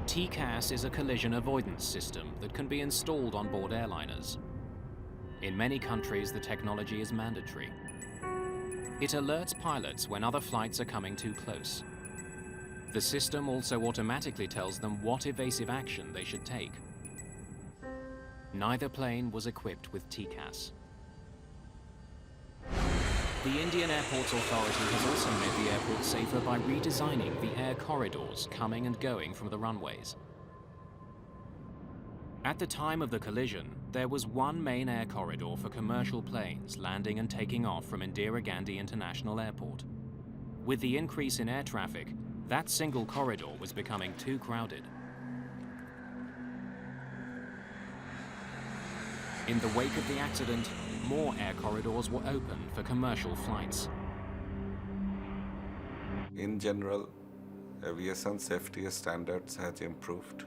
TCAS is a collision avoidance system that can be installed on board airliners. In many countries, the technology is mandatory. It alerts pilots when other flights are coming too close. The system also automatically tells them what evasive action they should take. Neither plane was equipped with TCAS. The Indian Airports Authority has also made the airport safer by redesigning the air corridors coming and going from the runways. At the time of the collision, there was one main air corridor for commercial planes landing and taking off from Indira Gandhi International Airport. With the increase in air traffic, that single corridor was becoming too crowded. In the wake of the accident, more air corridors were opened for commercial flights. In general, aviation safety standards has improved.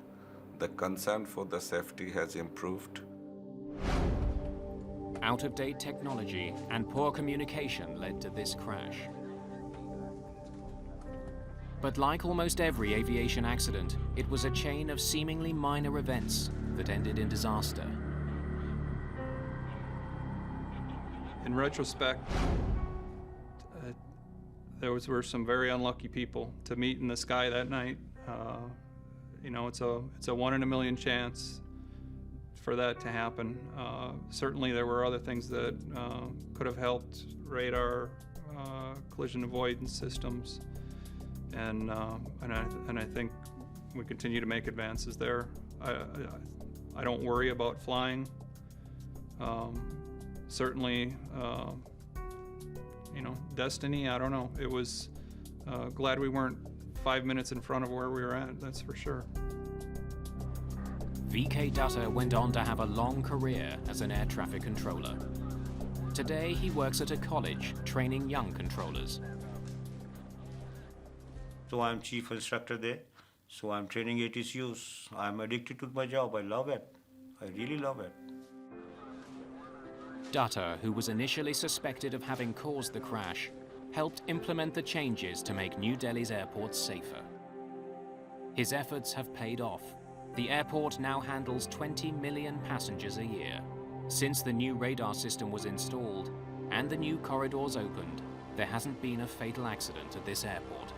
The concern for the safety has improved. Out-of-date technology and poor communication led to this crash. But like almost every aviation accident, it was a chain of seemingly minor events that ended in disaster. In retrospect, were some very unlucky people to meet in the sky that night. You know, it's a 1 in a million chance for that to happen. Certainly there were other things that could have helped: radar, collision avoidance systems, and I think we continue to make advances there. I don't worry about flying. Certainly, you know, destiny, I don't know. It was glad we weren't 5 minutes in front of where we were at, that's for sure. VK Dutta went on to have a long career as an air traffic controller. Today, he works at a college training young controllers. So I'm chief instructor there. So I'm training ATCUs. I'm addicted to my job. I love it. I really love it. Dutta, who was initially suspected of having caused the crash, helped implement the changes to make New Delhi's airports safer. His efforts have paid off. The airport now handles 20 million passengers a year. Since the new radar system was installed and the new corridors opened, there hasn't been a fatal accident at this airport.